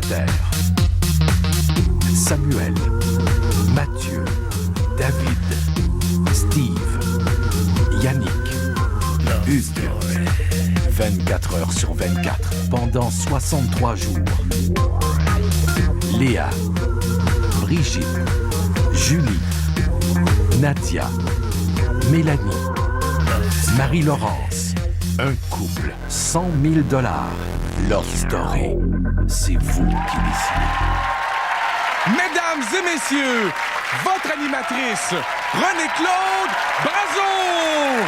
célibataires. Samuel, Mathieu, David, Steve, Yannick, Hugues. 24 heures sur 24, pendant 63 jours. Léa, Brigitte, Julie, Nadia, Mélanie, Marie-Laurence. Un couple, 100 000 $. Love Story, c'est vous qui décidez. Mesdames et messieurs, votre animatrice, René-Claude Brazeau!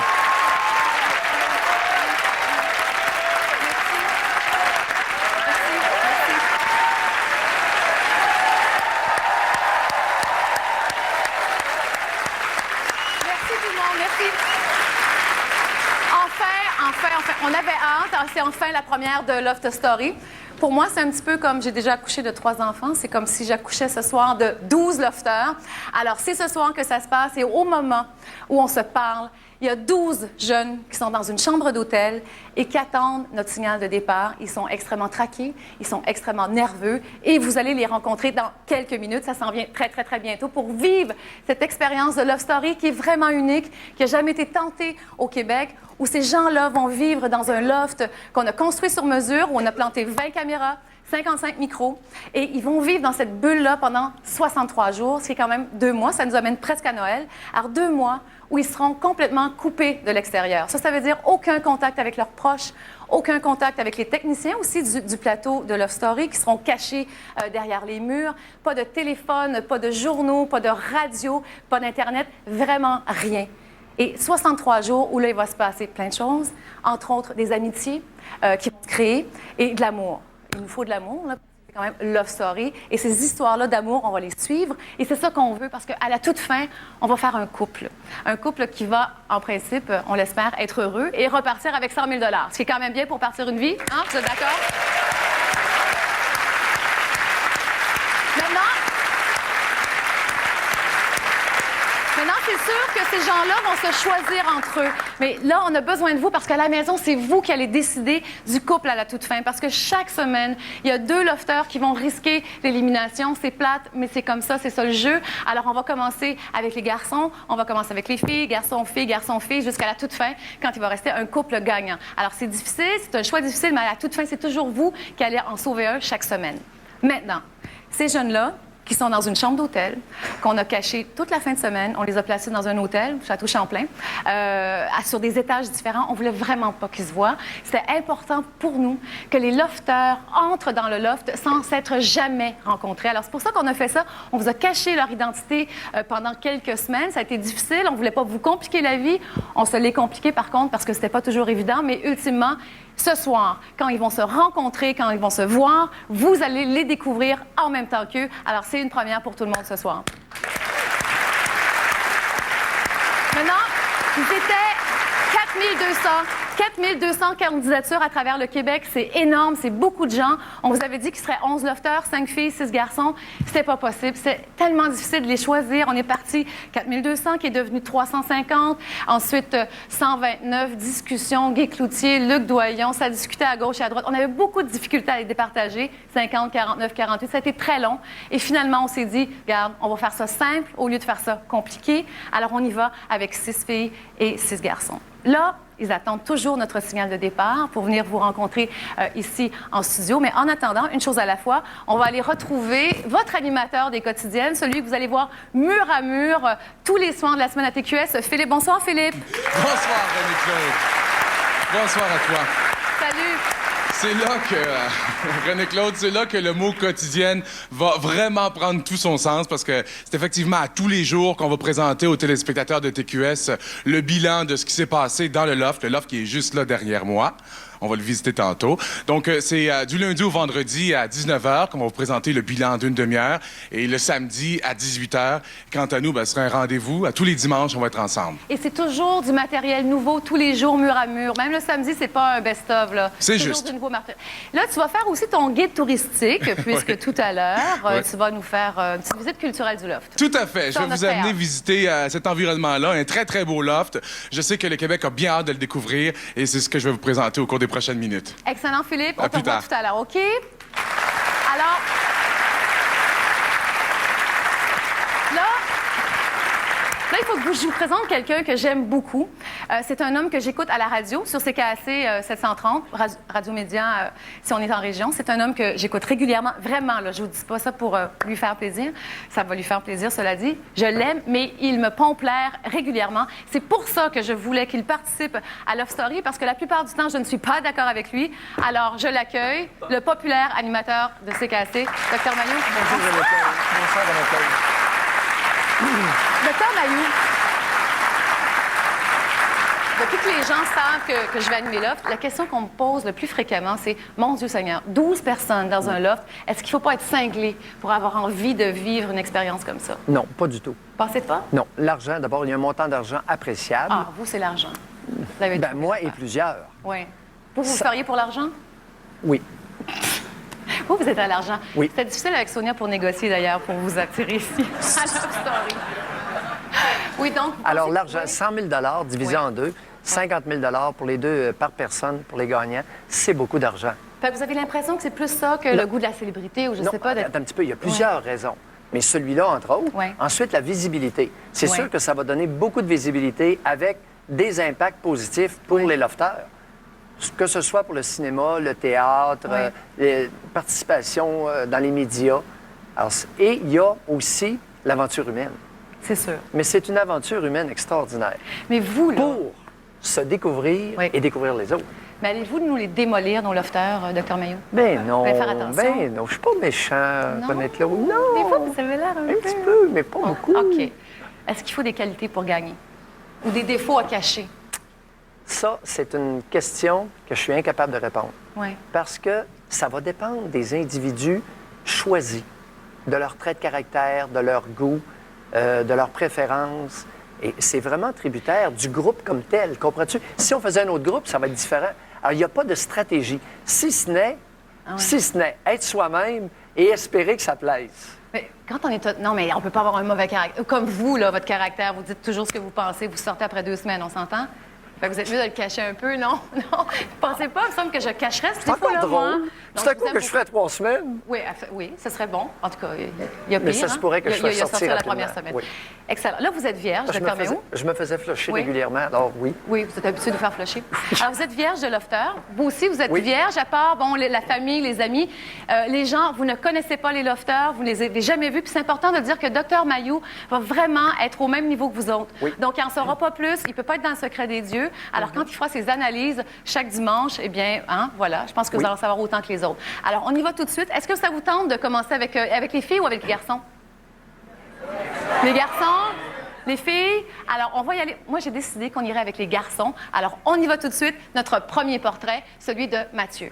On avait hâte. C'est enfin la première de Love Story. Pour moi, c'est un petit peu comme j'ai déjà accouché de 3 enfants. C'est comme si j'accouchais ce soir de 12 lofters. Alors, c'est ce soir que ça se passe. Et au moment où on se parle, il y a 12 jeunes qui sont dans une chambre d'hôtel et qui attendent notre signal de départ. Ils sont extrêmement traqués, ils sont extrêmement nerveux et vous allez les rencontrer dans quelques minutes. Ça s'en vient très, très, très bientôt pour vivre cette expérience de Love Story qui est vraiment unique, qui n'a jamais été tentée au Québec, où ces gens-là vont vivre dans un loft qu'on a construit sur mesure, où on a planté 20 caméras, 55 micros, et ils vont vivre dans cette bulle-là pendant 63 jours, ce qui est quand même 2 mois. Ça nous amène presque à Noël. Alors, 2 mois où ils seront complètement coupés de l'extérieur. Ça veut dire aucun contact avec leurs proches, aucun contact avec les techniciens aussi du plateau de Love Story qui seront cachés derrière les murs. Pas de téléphone, pas de journaux, pas de radio, pas d'Internet, vraiment rien. Et 63 jours où là, il va se passer plein de choses, entre autres des amitiés qui vont se créer et de l'amour. Il nous faut de l'amour, là. C'est quand même Love Story. Et ces histoires-là d'amour, on va les suivre. Et c'est ça qu'on veut parce qu'à la toute fin, on va faire un couple. Un couple qui va, en principe, on l'espère, être heureux et repartir avec 100 000 $. Ce qui est quand même bien pour partir une vie. Hein? Vous êtes d'accord? Maintenant, c'est sûr que ces gens-là vont se choisir entre eux. Mais là, on a besoin de vous parce qu'à la maison, c'est vous qui allez décider du couple à la toute fin. Parce que chaque semaine, il y a 2 lofters qui vont risquer l'élimination. C'est plate, mais c'est comme ça, c'est ça le jeu. Alors, on va commencer avec les garçons, on va commencer avec les filles, garçon, fille, jusqu'à la toute fin, quand il va rester un couple gagnant. Alors, c'est difficile, c'est un choix difficile, mais à la toute fin, c'est toujours vous qui allez en sauver un chaque semaine. Maintenant, ces jeunes-là, qui sont dans une chambre d'hôtel, qu'on a caché toute la fin de semaine. On les a placés dans un hôtel, Château Champlain, sur des étages différents. On voulait vraiment pas qu'ils se voient. C'était important pour nous que les lofters entrent dans le loft sans s'être jamais rencontrés. Alors, c'est pour ça qu'on a fait ça. On vous a caché leur identité pendant quelques semaines. Ça a été difficile. On voulait pas vous compliquer la vie. On se l'est compliqué, par contre, parce que c'était pas toujours évident. Mais ultimement, ce soir, quand ils vont se rencontrer, quand ils vont se voir, vous allez les découvrir en même temps qu'eux. Alors, c'est une première pour tout le monde ce soir. Maintenant, ils étaient 4200 candidatures à travers le Québec. C'est énorme, c'est beaucoup de gens. On vous avait dit qu'il serait 11 lofters, 5 filles, 6 garçons. C'était pas possible. C'est tellement difficile de les choisir. On est parti 4200 qui est devenu 350. Ensuite, 129 discussions. Guy Cloutier, Luc Doyon, ça discutait à gauche et à droite. On avait beaucoup de difficultés à les départager. 50, 49, 48. Ça a été très long. Et finalement, on s'est dit, regarde, on va faire ça simple au lieu de faire ça compliqué. Alors, on y va avec 6 filles et 6 garçons. Là, ils attendent toujours notre signal de départ pour venir vous rencontrer ici en studio. Mais en attendant, une chose à la fois, on va aller retrouver votre animateur des quotidiennes, celui que vous allez voir mur à mur tous les soirs de la semaine à TQS. Philippe, bonsoir Philippe. Bonsoir René-Claude. Bonsoir à toi. Salut. C'est là que, René-Claude, c'est là que le mot quotidienne va vraiment prendre tout son sens parce que c'est effectivement à tous les jours qu'on va présenter aux téléspectateurs de TQS le bilan de ce qui s'est passé dans le loft qui est juste là derrière moi. On va le visiter tantôt. Donc, c'est du lundi au vendredi à 19h qu'on va vous présenter le bilan d'une demi-heure. Et le samedi à 18h, quant à nous, ce sera un rendez-vous. À tous les dimanches, on va être ensemble. Et c'est toujours du matériel nouveau, tous les jours, mur à mur. Même le samedi, c'est pas un best-of, là. C'est toujours juste. Du nouveau matériel. Là, tu vas faire aussi ton guide touristique, puisque tout à l'heure, tu vas nous faire une petite visite culturelle du loft. Tout à fait. Je vais vous amener visiter cet environnement-là, un très, très beau loft. Je sais que le Québec a bien hâte de le découvrir et c'est ce que je vais vous présenter au cours des prochaines minutes. Excellent, Philippe. On te revoit tout à l'heure, OK? Alors, là, il faut que je vous présente quelqu'un que j'aime beaucoup. C'est un homme que j'écoute à la radio, sur CKAC 730, Radio Média, si on est en région. C'est un homme que j'écoute régulièrement. Vraiment, là, je vous dis pas ça pour lui faire plaisir. Ça va lui faire plaisir, cela dit. Je l'aime, mais il me pompe l'air régulièrement. C'est pour ça que je voulais qu'il participe à Love Story, parce que la plupart du temps, je ne suis pas d'accord avec lui. Alors, je l'accueille, le populaire animateur de CKAC, Dr Maillot. Bonsoir, Dr Maillot, depuis que les gens savent que je vais animer Loft, la question qu'on me pose le plus fréquemment, c'est « Mon Dieu Seigneur, 12 personnes dans un loft, est-ce qu'il ne faut pas être cinglé pour avoir envie de vivre une expérience comme ça? » Non, pas du tout. Pensez pas? Non. L'argent, d'abord, il y a un montant d'argent appréciable. Ah, vous, c'est l'argent. Vous avez Ben, tout moi fait. et plusieurs. Oui. Vous feriez pour l'argent? Oui. Vous êtes à l'argent. Oui. C'était difficile avec Sonia pour négocier, d'ailleurs, pour vous attirer ici à Love Story. Oui, donc... Alors, pensez- l'argent, oui. 100 000 divisé Oui. en deux, 50 000 pour les deux par personne, pour les gagnants, c'est beaucoup d'argent. Fait que vous avez l'impression que c'est plus ça que le goût de la célébrité ou je Non, sais pas. attends un petit peu, il y a plusieurs raisons. Mais celui-là, entre autres. Ouais. Ensuite, la visibilité. C'est Ouais. sûr que ça va donner beaucoup de visibilité avec des impacts positifs pour Ouais. les lofteurs. Que ce soit pour le cinéma, le théâtre, Ouais. les participations dans les médias. Alors, et il y a aussi l'aventure humaine. C'est sûr. Mais c'est une aventure humaine extraordinaire. Mais vous, là, Pour se découvrir Oui. et découvrir les autres. mais allez-vous nous les démolir, nos lofters, Dr Maillot? Ben non, Faites faire attention. ben non, je suis pas méchant, Non? connaître l'autre. Non, Des fois, vous avez l'air un un petit peu, mais pas beaucoup. OK. Est-ce qu'il faut des qualités pour gagner? Ou des défauts à cacher? Ça, c'est une question que je suis incapable de répondre. Oui. Parce que ça va dépendre des individus choisis, de leur trait de caractère, de leur goût, de leurs préférences. Et c'est vraiment tributaire du groupe comme tel, comprends-tu? Si on faisait un autre groupe, ça va être différent. Alors, il n'y a pas de stratégie. Si ce n'est être soi-même et espérer que ça plaise. Mais quand on est... Non, mais on peut pas avoir un mauvais caractère. Comme vous, là, votre caractère, vous dites toujours ce que vous pensez, vous sortez après 2 semaines, on s'entend? Fait que vous êtes mieux de le cacher un peu, non? Non. Vous pensez pas? Il me semble que je cacherais ce C'est encore défaut-là, moi. drôle. Donc, C'est à vous coup aime que je ferais 3 semaines. Oui, oui, ce serait bon. En tout cas, il y a pire. Mais ça se pourrait que je Il y a fasse sortir la rapidement. première semaine. Oui. Excellent. Là, vous êtes vierge, Je Dr. Maillot. me faisais flusher Oui. régulièrement, alors oui. Oui, vous êtes habitué de vous faire flusher. Alors, vous êtes vierge de lofter. Vous aussi, vous êtes Oui. vierge, à part, bon, la famille, les amis. Les gens, vous ne connaissez pas les lofters, vous ne les avez jamais vus. Puis c'est important de dire que Dr. Maillot va vraiment être au même niveau que vous autres. Oui. Donc, il n'en saura pas plus. Il ne peut pas être dans le secret des dieux. Alors, quand il fera ses analyses chaque dimanche, eh bien, hein, voilà, je pense que vous Oui. allez en savoir autant que les autres. Alors, on y va tout de suite. Est-ce que ça vous tente de commencer avec les filles ou avec les garçons? Les garçons? Les filles? Alors, on va y aller. Moi, j'ai décidé qu'on irait avec les garçons. Alors, on y va tout de suite. Notre premier portrait, celui de Mathieu.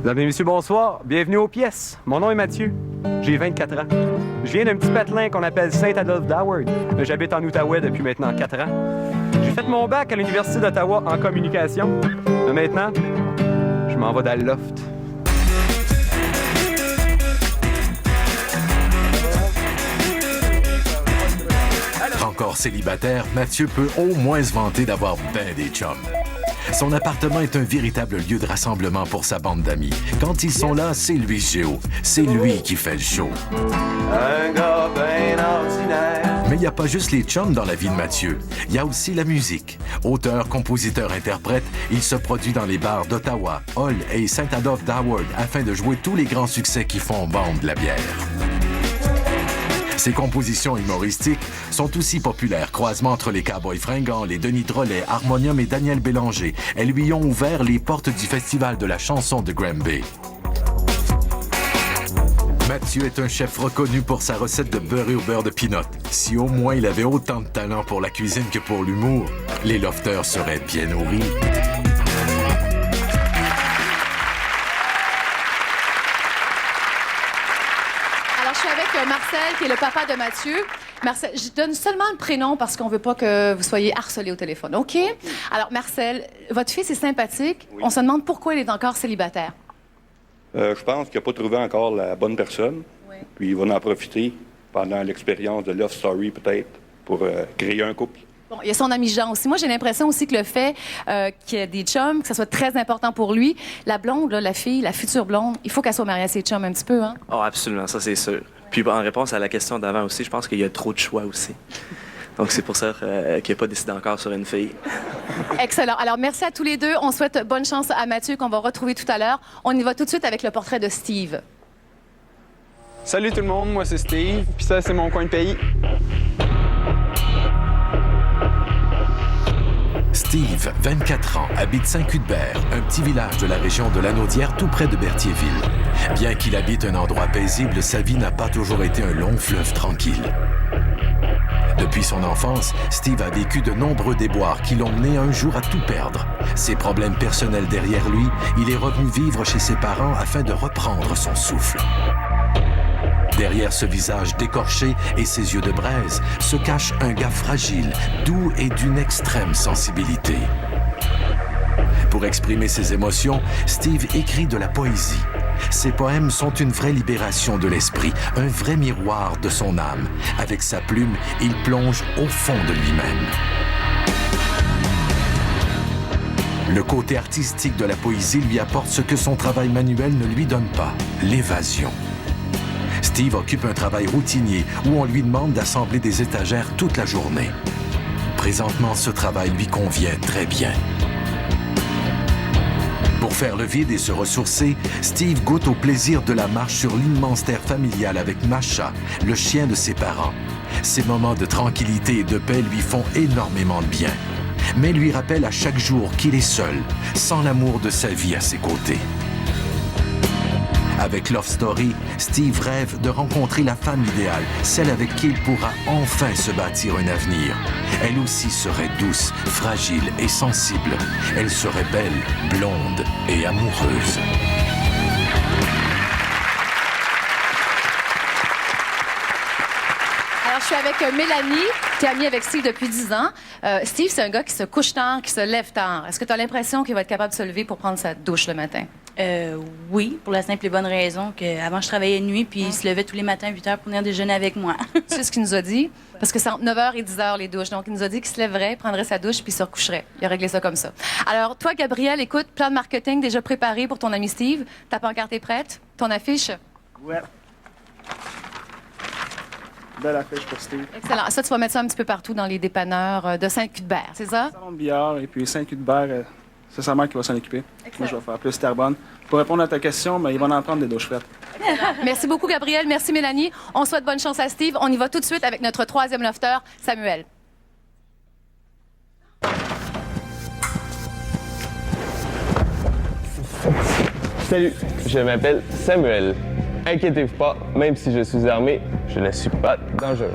Mesdames et messieurs, bonsoir. Bienvenue aux pièces. Mon nom est Mathieu. J'ai 24 ans. Je viens d'un petit patelin qu'on appelle Saint-Adolphe d'Howard. J'habite en Outaouais depuis maintenant 4 ans. J'ai fait mon bac à l'Université d'Ottawa en communication. Mais maintenant, je m'en vais dans le loft. Encore célibataire, Mathieu peut au moins se vanter d'avoir ben des chums. Son appartement est un véritable lieu de rassemblement pour sa bande d'amis. Quand ils sont là, c'est lui Géo. C'est lui qui fait le show. Un gars ben ordinaire. Mais il n'y a pas juste les chums dans la vie de Mathieu. Il y a aussi la musique. Auteur, compositeur, interprète, il se produit dans les bars d'Ottawa, Hull et Saint-Adolphe d'Howard afin de jouer tous les grands succès qui font vendre de la bière. Ses compositions humoristiques sont aussi populaires. Croisement entre les Cowboys fringants, les Denis Drolet, Harmonium et Daniel Bélanger. Elles lui ont ouvert les portes du Festival de la chanson de Granby. Mathieu est un chef reconnu pour sa recette de beurre au beurre de pinot. Si au moins il avait autant de talent pour la cuisine que pour l'humour, les lofters seraient bien nourris. Alors, je suis avec Marcel, qui est le papa de Mathieu. Marcel, je donne seulement le prénom parce qu'on ne veut pas que vous soyez harcelé au téléphone, OK? Alors, Marcel, votre fils est sympathique. Oui. On se demande pourquoi il est encore célibataire. Je pense qu'il n'a pas trouvé encore la bonne personne. Oui. Puis il va en profiter pendant l'expérience de Love Story, peut-être, pour créer un couple. Bon, il y a son ami Jean aussi. Moi, j'ai l'impression aussi que le fait qu'il y ait des chums, que ça soit très important pour lui, la blonde, là, la fille, la future blonde, il faut qu'elle soit mariée à ses chums un petit peu, hein? Oh, absolument, ça c'est sûr. Puis en réponse à la question d'avant aussi, je pense qu'il y a trop de choix aussi. Donc c'est pour ça qu'il n'a pas décidé encore sur une fille. Excellent. Alors, merci à tous les deux. On souhaite bonne chance à Mathieu qu'on va retrouver tout à l'heure. On y va tout de suite avec le portrait de Steve. Salut tout le monde, moi c'est Steve, puis ça c'est mon coin de pays. Steve, 24 ans, habite Saint-Cuthbert, un petit village de la région de Lanaudière, tout près de Berthierville. Bien qu'il habite un endroit paisible, sa vie n'a pas toujours été un long fleuve tranquille. Depuis son enfance, Steve a vécu de nombreux déboires qui l'ont mené un jour à tout perdre. Ses problèmes personnels derrière lui, il est revenu vivre chez ses parents afin de reprendre son souffle. Derrière ce visage décorché et ses yeux de braise se cache un gars fragile, doux et d'une extrême sensibilité. Pour exprimer ses émotions, Steve écrit de la poésie. Ses poèmes sont une vraie libération de l'esprit, un vrai miroir de son âme. Avec sa plume, il plonge au fond de lui-même. Le côté artistique de la poésie lui apporte ce que son travail manuel ne lui donne pas, l'évasion. Steve occupe un travail routinier où on lui demande d'assembler des étagères toute la journée. Présentement, ce travail lui convient très bien. Pour faire le vide et se ressourcer, Steve goûte au plaisir de la marche sur l'immense terre familiale avec Masha, le chien de ses parents. Ces moments de tranquillité et de paix lui font énormément de bien, mais lui rappellent à chaque jour qu'il est seul, sans l'amour de sa vie à ses côtés. Avec Love Story, Steve rêve de rencontrer la femme idéale, celle avec qui il pourra enfin se bâtir un avenir. Elle aussi serait douce, fragile et sensible. Elle serait belle, blonde et amoureuse. Alors, je suis avec Mélanie, qui est amie avec Steve depuis 10 ans. Steve, c'est un gars qui se couche tard, qui se lève tard. Est-ce que tu as l'impression qu'il va être capable de se lever pour prendre sa douche le matin? Oui, pour la simple et bonne raison qu'avant, je travaillais de nuit, puis il se levait tous les matins à 8 heures pour venir déjeuner avec moi. C'est ce qu'il nous a dit, parce que c'est entre 9 h et 10 h les douches. Donc, il nous a dit qu'il se lèverait, prendrait sa douche, puis se recoucherait. Il a réglé ça comme ça. Alors, toi, Gabriel, écoute, plan de marketing déjà préparé pour ton ami Steve. Ta pancarte est prête? Ton affiche? Ouais. Belle affiche pour Steve. Excellent. Ça, tu vas mettre ça un petit peu partout dans les dépanneurs de Saint-Cuthbert, c'est ça? Salon de billard et puis Saint-Cuthbert, c'est sa mère qui va s'en occuper. Excellent. Moi, je vais faire plus Terrebonne. Pour répondre à ta question, mais ils vont en prendre des douches faites. Merci beaucoup, Gabriel. Merci, Mélanie. On souhaite bonne chance à Steve. On y va tout de suite avec notre troisième lofter, Samuel. Salut, je m'appelle Samuel. Inquiétez-vous pas, même si je suis armé, je ne suis pas dangereux.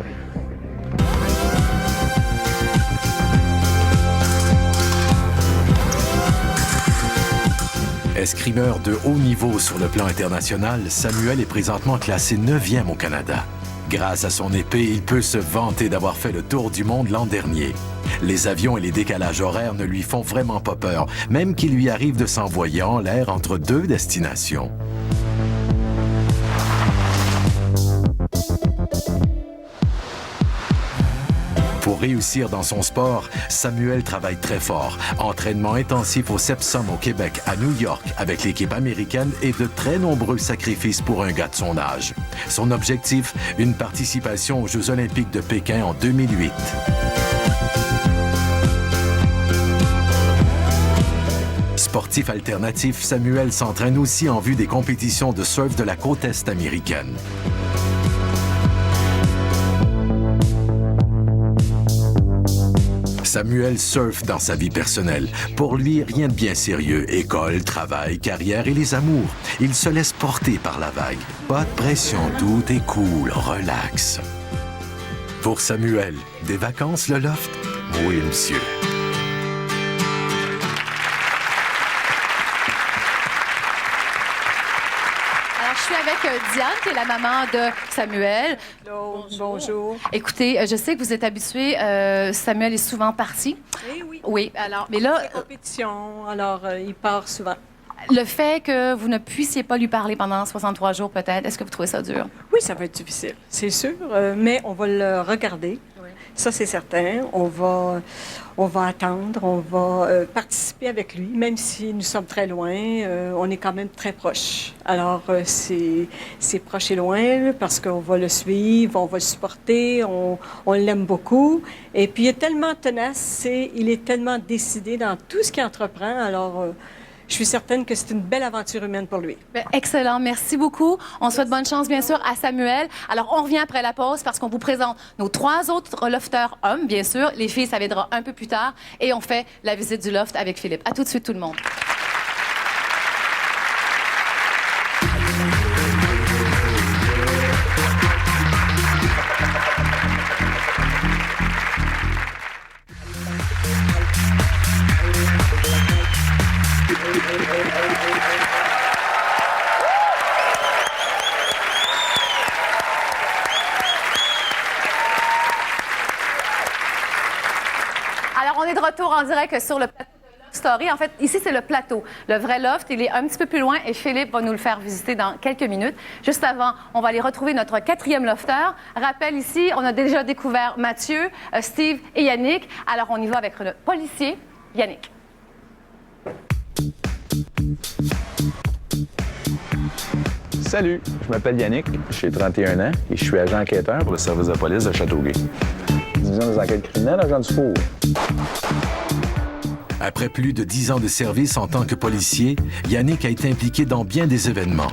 Escrimeur de haut niveau sur le plan international, Samuel est présentement classé 9e au Canada. Grâce à son épée, il peut se vanter d'avoir fait le tour du monde l'an dernier. Les avions et les décalages horaires ne lui font vraiment pas peur, même qu'il lui arrive de s'envoyer en l'air entre deux destinations. Pour réussir dans son sport, Samuel travaille très fort. Entraînement intensif au Sepsum au Québec, à New York, avec l'équipe américaine et de très nombreux sacrifices pour un gars de son âge. Son objectif, une participation aux Jeux olympiques de Pékin en 2008. Sportif alternatif, Samuel s'entraîne aussi en vue des compétitions de surf de la côte est américaine. Samuel surfe dans sa vie personnelle. Pour lui, rien de bien sérieux. École, travail, carrière et les amours. Il se laisse porter par la vague. Pas de pression, tout est cool, relax. Pour Samuel, des vacances, le loft? Oui, monsieur. Je suis avec Diane, qui est la maman de Samuel. Hello, bonjour. Écoutez, je sais que vous êtes habitués. Samuel est souvent parti. Oui, oui. Oui, alors, mais là, Compétition, alors il part souvent. le fait que vous ne puissiez pas lui parler pendant 63 jours, peut-être, est-ce que vous trouvez ça dur? Oui, ça va être difficile, c'est sûr, mais on va le regarder. Ça, c'est certain. On va attendre, on va participer avec lui, même si nous sommes très loin, on est quand même très proches. Alors, c'est proche et loin parce qu'on va le suivre, on va le supporter, on l'aime beaucoup. Et puis, il est tellement tenace, il est tellement décidé dans tout ce qu'il entreprend. Alors, je suis certaine que c'est une belle aventure humaine pour lui. Bien, excellent. Merci beaucoup. On souhaite bonne chance, bien sûr, à Samuel. Alors, on revient après la pause parce qu'on vous présente nos 3 autres lofters hommes, bien sûr. Les filles, ça viendra un peu plus tard. Et on fait la visite du loft avec Philippe. À tout de suite, tout le monde. Alors, on est de retour en direct sur le plateau de Love Story. En fait, ici, c'est le plateau. Le vrai loft, il est un petit peu plus loin et Philippe va nous le faire visiter dans quelques minutes. Juste avant, on va aller retrouver notre 4e lofter. Rappel ici, on a déjà découvert Mathieu, Steve et Yannick. Alors, on y va avec le policier, Yannick. Salut, je m'appelle Yannick, j'ai 31 ans et je suis agent enquêteur pour le service de police de Châteauguay. Division des enquêtes criminelles, agent du Four. Après plus de 10 ans de service en tant que policier, Yannick a été impliqué dans bien des événements.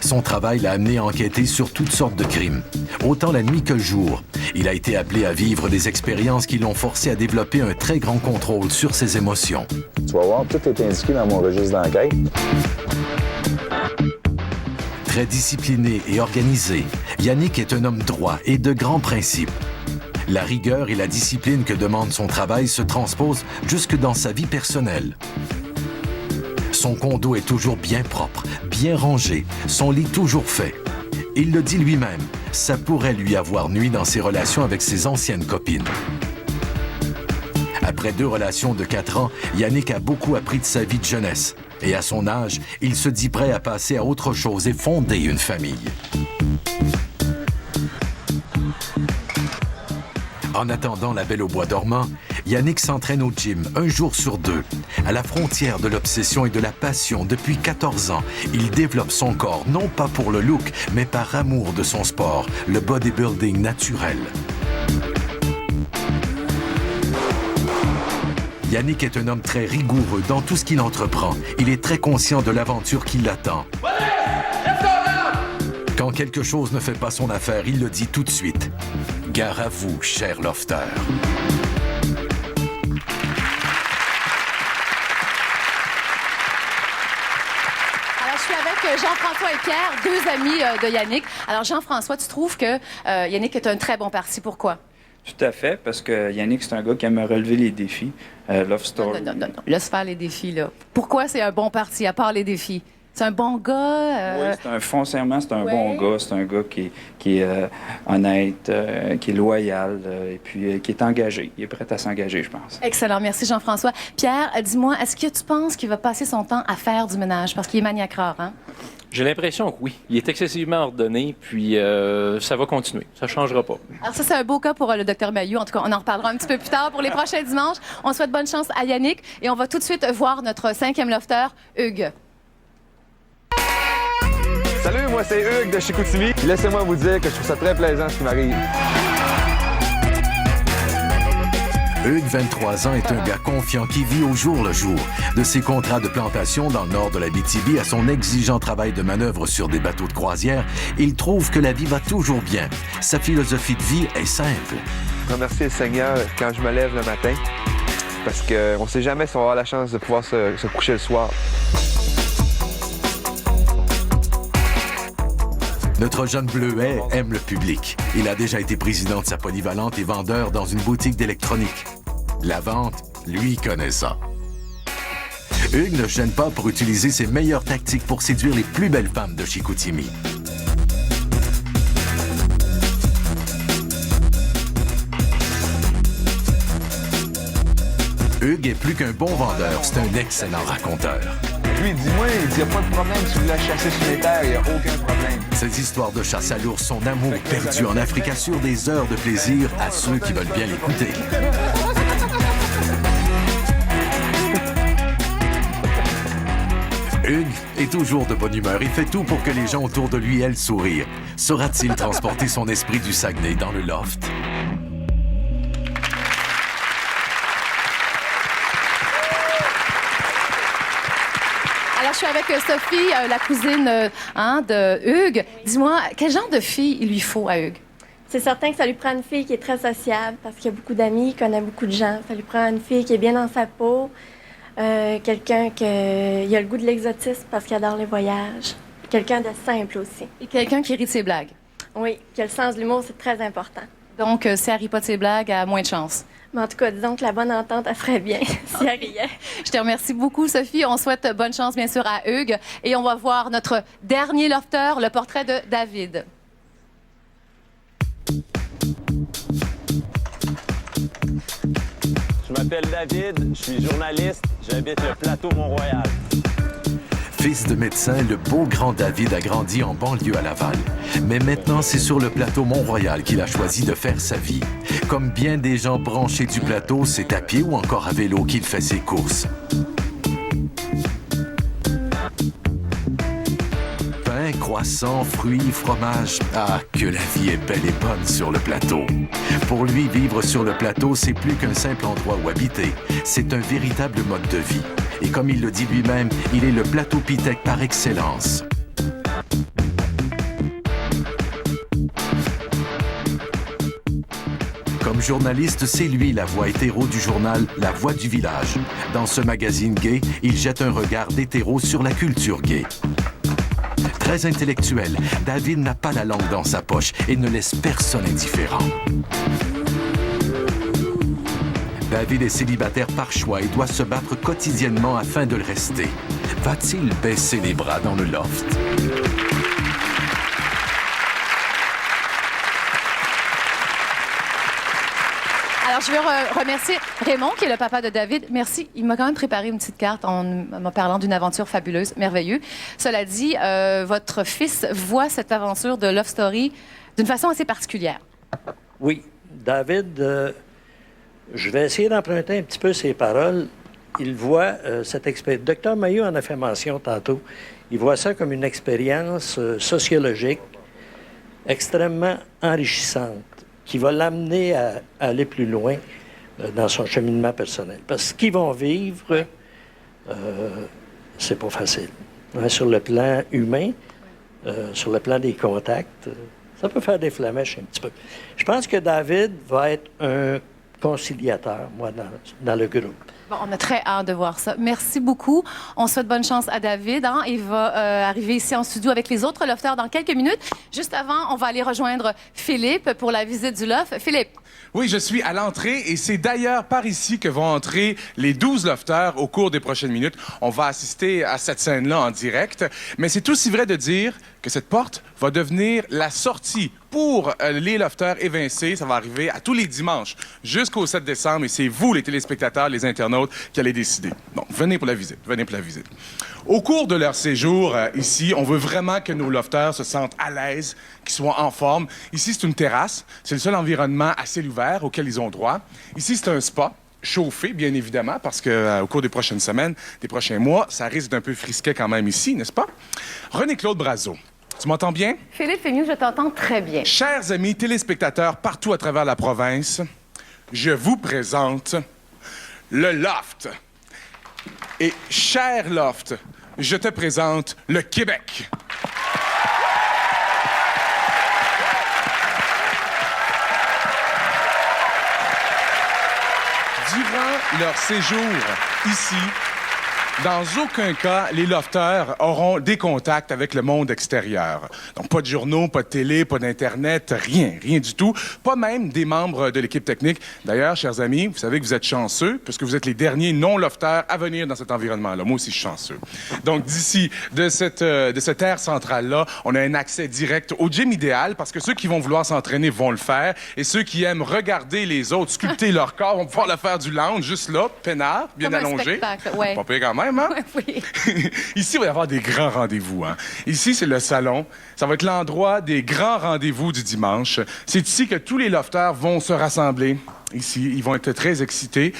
Son travail l'a amené à enquêter sur toutes sortes de crimes, autant la nuit que le jour. Il a été appelé à vivre des expériences qui l'ont forcé à développer un très grand contrôle sur ses émotions. Tu vas voir, tout est indiqué dans mon registre d'enquête. Très discipliné et organisé, Yannick est un homme droit et de grands principes. La rigueur et la discipline que demande son travail se transposent jusque dans sa vie personnelle. Son condo est toujours bien propre, bien rangé, son lit toujours fait. Il le dit lui-même, ça pourrait lui avoir nui dans ses relations avec ses anciennes copines. Après 2 relations de 4 ans, Yannick a beaucoup appris de sa vie de jeunesse. Et à son âge, il se dit prêt à passer à autre chose et fonder une famille. En attendant la Belle au bois dormant, Yannick s'entraîne au gym 1 jour sur 2. À la frontière de l'obsession et de la passion depuis 14 ans, il développe son corps non pas pour le look, mais par amour de son sport, le bodybuilding naturel. Yannick est un homme très rigoureux dans tout ce qu'il entreprend. Il est très conscient de l'aventure qui l'attend. Quand quelque chose ne fait pas son affaire, il le dit tout de suite. Gare à vous, cher lofter. Alors, je suis avec Jean-François et Pierre, 2 amis de Yannick. Alors, Jean-François, tu trouves que Yannick est un très bon parti. Pourquoi? Tout à fait, parce que Yannick, c'est un gars qui aime relever les défis. Love Story. Non. Laisse faire les défis, là. Pourquoi c'est un bon parti, à part les défis? C'est un bon gars? Oui, foncièrement, c'est un bon gars. C'est un gars qui est honnête, qui est loyal et puis qui est engagé. Il est prêt à s'engager, je pense. Excellent. Merci, Jean-François. Pierre, dis-moi, est-ce que tu penses qu'il va passer son temps à faire du ménage? Parce qu'il est maniaque rare, hein? J'ai l'impression que oui. Il est excessivement ordonné, puis ça va continuer. Ça ne changera pas. Alors ça, c'est un beau cas pour le Dr Mailloux. En tout cas, on en reparlera un petit peu plus tard pour les prochains dimanches. On souhaite bonne chance à Yannick et on va tout de suite voir notre 5e lofter, Hugues. Salut, moi c'est Hugues de Chicoutimi. Laissez-moi vous dire que je trouve ça très plaisant ce qui m'arrive. Hugues, 23 ans, est un gars confiant qui vit au jour le jour. De ses contrats de plantation dans le nord de l'Abitibi à son exigeant travail de manœuvre sur des bateaux de croisière, il trouve que la vie va toujours bien. Sa philosophie de vie est simple. Remercier le Seigneur quand je me lève le matin, parce qu'on ne sait jamais si on va avoir la chance de pouvoir se coucher le soir. Notre jeune bleuet aime le public. Il a déjà été président de sa polyvalente et vendeur dans une boutique d'électronique. La vente, lui, connaît ça. Hugues ne gêne pas pour utiliser ses meilleures tactiques pour séduire les plus belles femmes de Chicoutimi. Hugues est plus qu'un bon vendeur, c'est un excellent raconteur. Lui, dis-moi, il n'y a pas de problème si vous la chassez sur les terres, il n'y a aucun problème. Ces histoires de chasse à l'ours, son amour perdu en Afrique assure des heures de plaisir à ceux qui veulent bien l'écouter. Hugues est toujours de bonne humeur. Il fait tout pour que les gens autour de lui aient le sourire. Saura-t-il transporter son esprit du Saguenay dans le loft? Alors, je suis avec Sophie, la cousine de Hugues. Dis-moi, quel genre de fille il lui faut à Hugues? C'est certain que ça lui prend une fille qui est très sociable parce qu'il y a beaucoup d'amis, il connaît beaucoup de gens. Ça lui prend une fille qui est bien dans sa peau. Quelqu'un qui a le goût de l'exotisme parce qu'il adore les voyages. Quelqu'un de simple aussi. Et quelqu'un qui rit de ses blagues. Oui, qui a le sens de l'humour, c'est très important. Donc, si elle rit pas de ses blagues, elle a moins de chance. Mais en tout cas, disons que la bonne entente, elle ferait bien si elle riait. Je te remercie beaucoup, Sophie. On souhaite bonne chance, bien sûr, à Hugues. Et on va voir notre dernier lofteur, le portrait de David. Je m'appelle David, je suis journaliste, j'habite le plateau Mont-Royal. Fils de médecin, le beau grand David a grandi en banlieue à Laval. Mais maintenant, c'est sur le plateau Mont-Royal qu'il a choisi de faire sa vie. Comme bien des gens branchés du plateau, c'est à pied ou encore à vélo qu'il fait ses courses. Pain, croissants, fruits, fromage. Ah, que la vie est belle et bonne sur le plateau. Pour lui, vivre sur le plateau, c'est plus qu'un simple endroit où habiter. C'est un véritable mode de vie. Et comme il le dit lui-même, il est le plateau Pitec par excellence. Comme journaliste, c'est lui la voix hétéro du journal La Voix du Village. Dans ce magazine gay, il jette un regard d'hétéro sur la culture gay. Très intellectuel, David n'a pas la langue dans sa poche et ne laisse personne indifférent. David est célibataire par choix et doit se battre quotidiennement afin de le rester. Va-t-il baisser les bras dans le loft? Alors, je veux remercier Raymond, qui est le papa de David. Merci. Il m'a quand même préparé une petite carte en me parlant d'une aventure fabuleuse, merveilleuse. Cela dit, votre fils voit cette aventure de Love Story d'une façon assez particulière. Oui. David, je vais essayer d'emprunter un petit peu ses paroles. Il voit cette expérience. Dr Mailloux en a fait mention tantôt. Il voit ça comme une expérience sociologique extrêmement enrichissante, qui va l'amener à aller plus loin dans son cheminement personnel. Parce que ce qu'ils vont vivre, c'est pas facile. Hein, sur le plan humain, sur le plan des contacts, ça peut faire des flamèches un petit peu. Je pense que David va être un conciliateur, moi, dans le groupe. Bon, on a très hâte de voir ça. Merci beaucoup. On souhaite bonne chance à David. Hein. Il va arriver ici en studio avec les autres lofteurs dans quelques minutes. Juste avant, on va aller rejoindre Philippe pour la visite du loft. Philippe. Oui, je suis à l'entrée et c'est d'ailleurs par ici que vont entrer les 12 lofteurs au cours des prochaines minutes. On va assister à cette scène-là en direct, mais c'est aussi vrai de dire que cette porte va devenir la sortie pour les lofteurs évincés. Ça va arriver à tous les dimanches jusqu'au 7 décembre et c'est vous, les téléspectateurs, les internautes, qui allez décider. Donc, venez pour la visite, venez pour la visite. Au cours de leur séjour ici, on veut vraiment que nos lofteurs se sentent à l'aise, qu'ils soient en forme. Ici, c'est une terrasse. C'est le seul environnement à ciel ouvert auquel ils ont droit. Ici, c'est un spa. Chauffé, bien évidemment, parce qu'au cours des prochaines semaines, des prochains mois, ça risque d'un peu frisquet quand même ici, n'est-ce pas? René-Claude Brazeau, tu m'entends bien? Philippe Fémieux, je t'entends très bien. Chers amis téléspectateurs partout à travers la province, je vous présente le Loft. Et cher Loft, je te présente le Québec. Durant leur séjour ici, dans aucun cas, les lofteurs auront des contacts avec le monde extérieur. Donc, pas de journaux, pas de télé, pas d'Internet, rien du tout. Pas même des membres de l'équipe technique. D'ailleurs, chers amis, vous savez que vous êtes chanceux, puisque vous êtes les derniers non-lofteurs à venir dans cet environnement-là. Moi aussi, je suis chanceux. Donc, d'ici, de cette aire centrale-là, on a un accès direct au gym idéal, parce que ceux qui vont vouloir s'entraîner vont le faire, et ceux qui aiment regarder les autres sculpter leur corps vont pouvoir le faire du lounge, juste là, peinard, bien comme allongé. Un spectacle, ouais. Pas pire quand même. même, hein? Oui. Ici, il va y avoir des grands rendez-vous, hein? Ici, c'est le salon. Ça va être l'endroit des grands rendez-vous du dimanche. C'est ici que tous les lofters vont se rassembler. Ici, ils vont être très excités.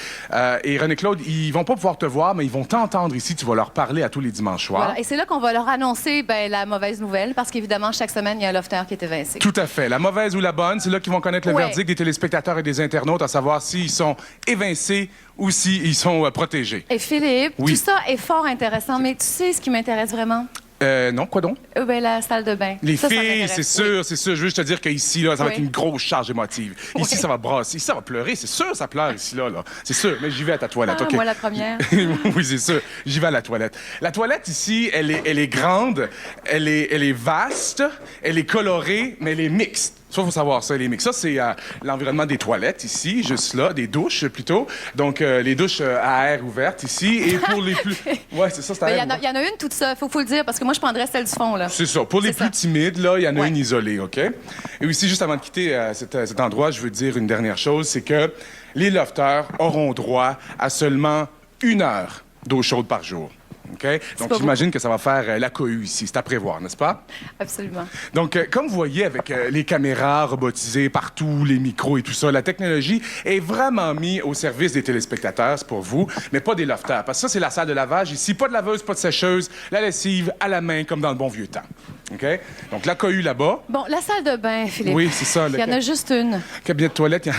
Et René-Claude, ils vont pas pouvoir te voir, mais ils vont t'entendre ici. Tu vas leur parler à tous les dimanches soirs. Voilà. Et c'est là qu'on va leur annoncer la mauvaise nouvelle, parce qu'évidemment, chaque semaine, il y a un lofter qui est évincé. Tout à fait. La mauvaise ou la bonne, c'est là qu'ils vont connaître le verdict des téléspectateurs et des internautes, à savoir s'ils sont évincés ou s'ils sont protégés. Et Philippe, Oui. tout ça est fort intéressant, mais tu sais ce qui m'intéresse vraiment? Non, quoi donc? La salle de bain. Les ça filles, m'intéresse. c'est sûr, c'est sûr. Je veux juste te dire qu'ici, là, ça va Oui. être une grosse charge émotive. Ici, ça va brasser. Ici, ça va pleurer. C'est sûr, ça pleure ici, là. C'est sûr. Mais j'y vais à ta toilette, OK? Moi, la première. Oui, c'est sûr. J'y vais à la toilette. La toilette, ici, elle est grande, elle est vaste, elle est colorée, mais elle est mixte. Ça, il faut savoir ça, elle est mixte. Ça, c'est l'environnement des toilettes, ici, juste là, des douches, plutôt. Donc, les douches à air ouverte, ici. Et pour les plus... Ouais, c'est ça, c'est à air ouvert. Il y en a une toute seule, faut le dire, parce que moi, je prendrais celle du fond, là. C'est ça. Pour les plus timides, là, il y en a une isolée, OK? Et aussi, juste avant de quitter cet endroit, je veux dire une dernière chose, c'est que les lofters auront droit à seulement 1 heure d'eau chaude par jour. OK? Donc, j'imagine que ça va faire la cohue ici. C'est à prévoir, n'est-ce pas? Absolument. Donc, comme vous voyez, avec les caméras robotisées partout, les micros et tout ça, la technologie est vraiment mise au service des téléspectateurs, c'est pour vous, mais pas des lofters. Parce que ça, c'est la salle de lavage ici. Pas de laveuse, pas de sécheuse. La lessive à la main, comme dans le bon vieux temps. OK? Donc, la cohue là-bas. Bon, la salle de bain, Philippe. Oui, c'est ça. Il y en a juste une. Cabinet de toilette, il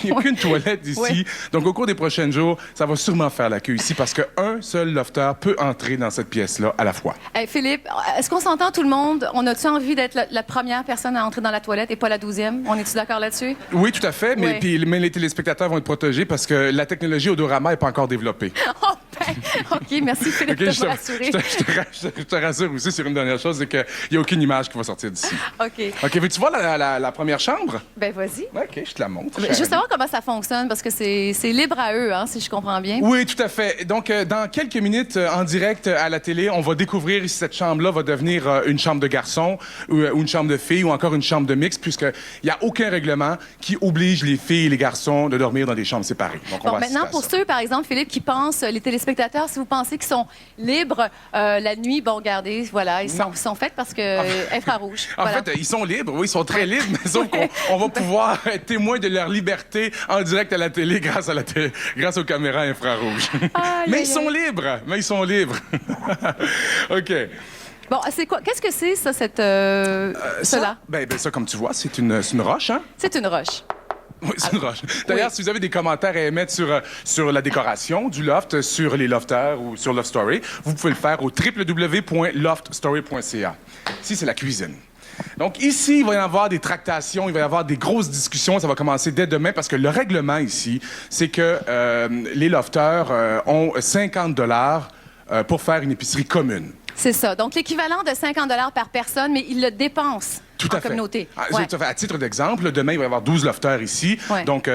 n'y a qu'une toilette ici. Oui. Donc, au cours des prochains jours, ça va sûrement faire la queue ici parce qu'un seul lofter peut entrer dans cette pièce-là à la fois. Hey, Philippe, est-ce qu'on s'entend tout le monde? On a-tu envie d'être la première personne à entrer dans la toilette et pas la 12e? On est-tu d'accord là-dessus? Oui, tout à fait, mais, Oui. mais les téléspectateurs vont être protégés parce que la technologie Odorama n'est pas encore développée. Oh, ben, OK, merci Philippe OK, de je me rassurer. je te rassure aussi sur une dernière chose, c'est qu'il n'y a aucune image qui va sortir d'ici. OK. OK, veux-tu voir la première chambre? Ben, vas-y. OK, je te la montre. Mais juste savoir comment ça fonctionne, parce que c'est libre à eux, hein, si je comprends bien. Oui, tout à fait. Donc, dans quelques minutes, en direct à la télé, on va découvrir si cette chambre-là va devenir une chambre de garçon ou une chambre de filles ou encore une chambre de mix, puisqu'il n'y a aucun règlement qui oblige les filles et les garçons de dormir dans des chambres séparées. Donc, on Bon, va assister maintenant, à pour ça. ceux, par exemple, Philippe, qui pensent, les téléspectateurs, si vous pensez qu'ils sont libres la nuit, bon, regardez, voilà, ils sont faits parce que infrarouge. En Voilà. fait, ils sont libres, oui, ils sont très libres, mais sauf qu'on va pouvoir être témoin de leur liberté en direct à la télé grâce aux caméras infrarouges. Mais ils sont libres, OK. Bon, c'est quoi? Qu'est-ce que c'est, ça, cela? Ben, ça, comme tu vois, c'est une roche, hein? C'est une roche. Oui, c'est une roche. D'ailleurs, si vous avez des commentaires à émettre sur la décoration du loft, sur les lofters ou sur Loft Story, vous pouvez le faire au www.loftstory.ca. Ici, c'est la cuisine. Donc ici, il va y avoir des tractations, il va y avoir des grosses discussions. Ça va commencer dès demain parce que le règlement ici, c'est que les lofters ont 50 $ pour faire une épicerie commune. C'est ça. Donc, l'équivalent de 50 $ par personne, mais ils le dépensent Tout en à fait. communauté. Ah, Ouais. tout à fait. À titre d'exemple, demain, il va y avoir 12 lofters ici. Ouais. Donc,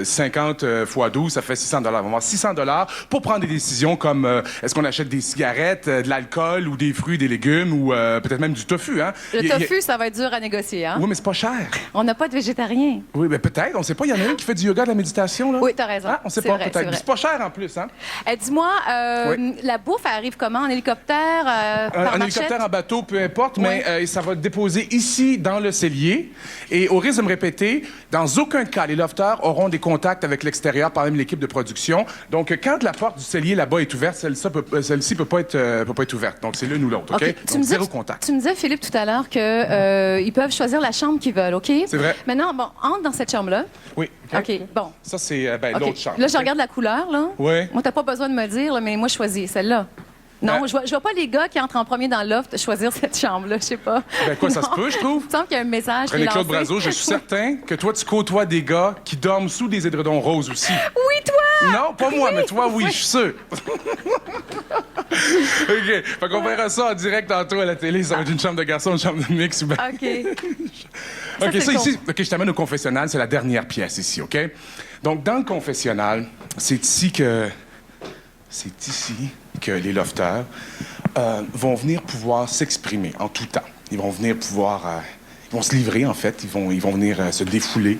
50 fois 12, ça fait 600 $. On va avoir 600 $ pour prendre des décisions comme est-ce qu'on achète des cigarettes, de l'alcool ou des fruits, des légumes ou peut-être même du tofu. Hein? Le tofu, ça va être dur à négocier, hein? Oui, mais c'est pas cher. On n'a pas de végétarien. Oui, mais peut-être. On sait pas. Il y en a un qui fait du yoga, de la méditation, là. Oui, t'as raison. Ah, on sait C'est pas, vrai, c'est peut-être. vrai. C'est pas cher en plus, hein? Dis-moi, la bouffe, elle arrive comment? En hélicoptère? Par Un marchette? hélicoptère, en bateau, peu importe, mais ça va déposer ici, dans le cellier. Et au risque de me répéter, dans aucun cas, les lofters auront des contacts avec l'extérieur, par même l'équipe de production. Donc, quand la porte du cellier là-bas est ouverte, celle-ci peut pas être ouverte. Donc, c'est l'une ou l'autre, OK? OK. Donc, zéro contact. Tu me disais, Philippe, tout à l'heure qu'ils peuvent choisir la chambre qu'ils veulent, OK? C'est vrai. Maintenant, bon, entre dans cette chambre-là. Oui. OK, bon. Ça, c'est OK. l'autre chambre. Là, je regarde la couleur, là. Oui. Moi, t'as pas besoin de me le dire, là, mais moi, je choisis celle-là. Non, je vois pas les gars qui entrent en premier dans le loft choisir cette chambre-là, je sais pas. Ben quoi, ça se Non. peut, je trouve. Il me semble qu'il y a un message qui est René-Claude lancé. Brazeau, je suis certain que toi, tu côtoies des gars qui dorment sous des édredons roses aussi. Oui, toi! Non, pas moi, mais toi, oui, je suis sûr. OK. Fait qu'on verra ça en direct tantôt à la télé. Ça va être une chambre de garçon, une chambre de mix. OK. OK, c'est ça con. ici, OK, je t'amène au confessionnal. C'est la dernière pièce ici, OK? Donc, dans le confessionnal, c'est ici que les lofters vont venir pouvoir s'exprimer en tout temps. Ils vont venir pouvoir... ils vont se livrer, en fait. Ils vont venir se défouler.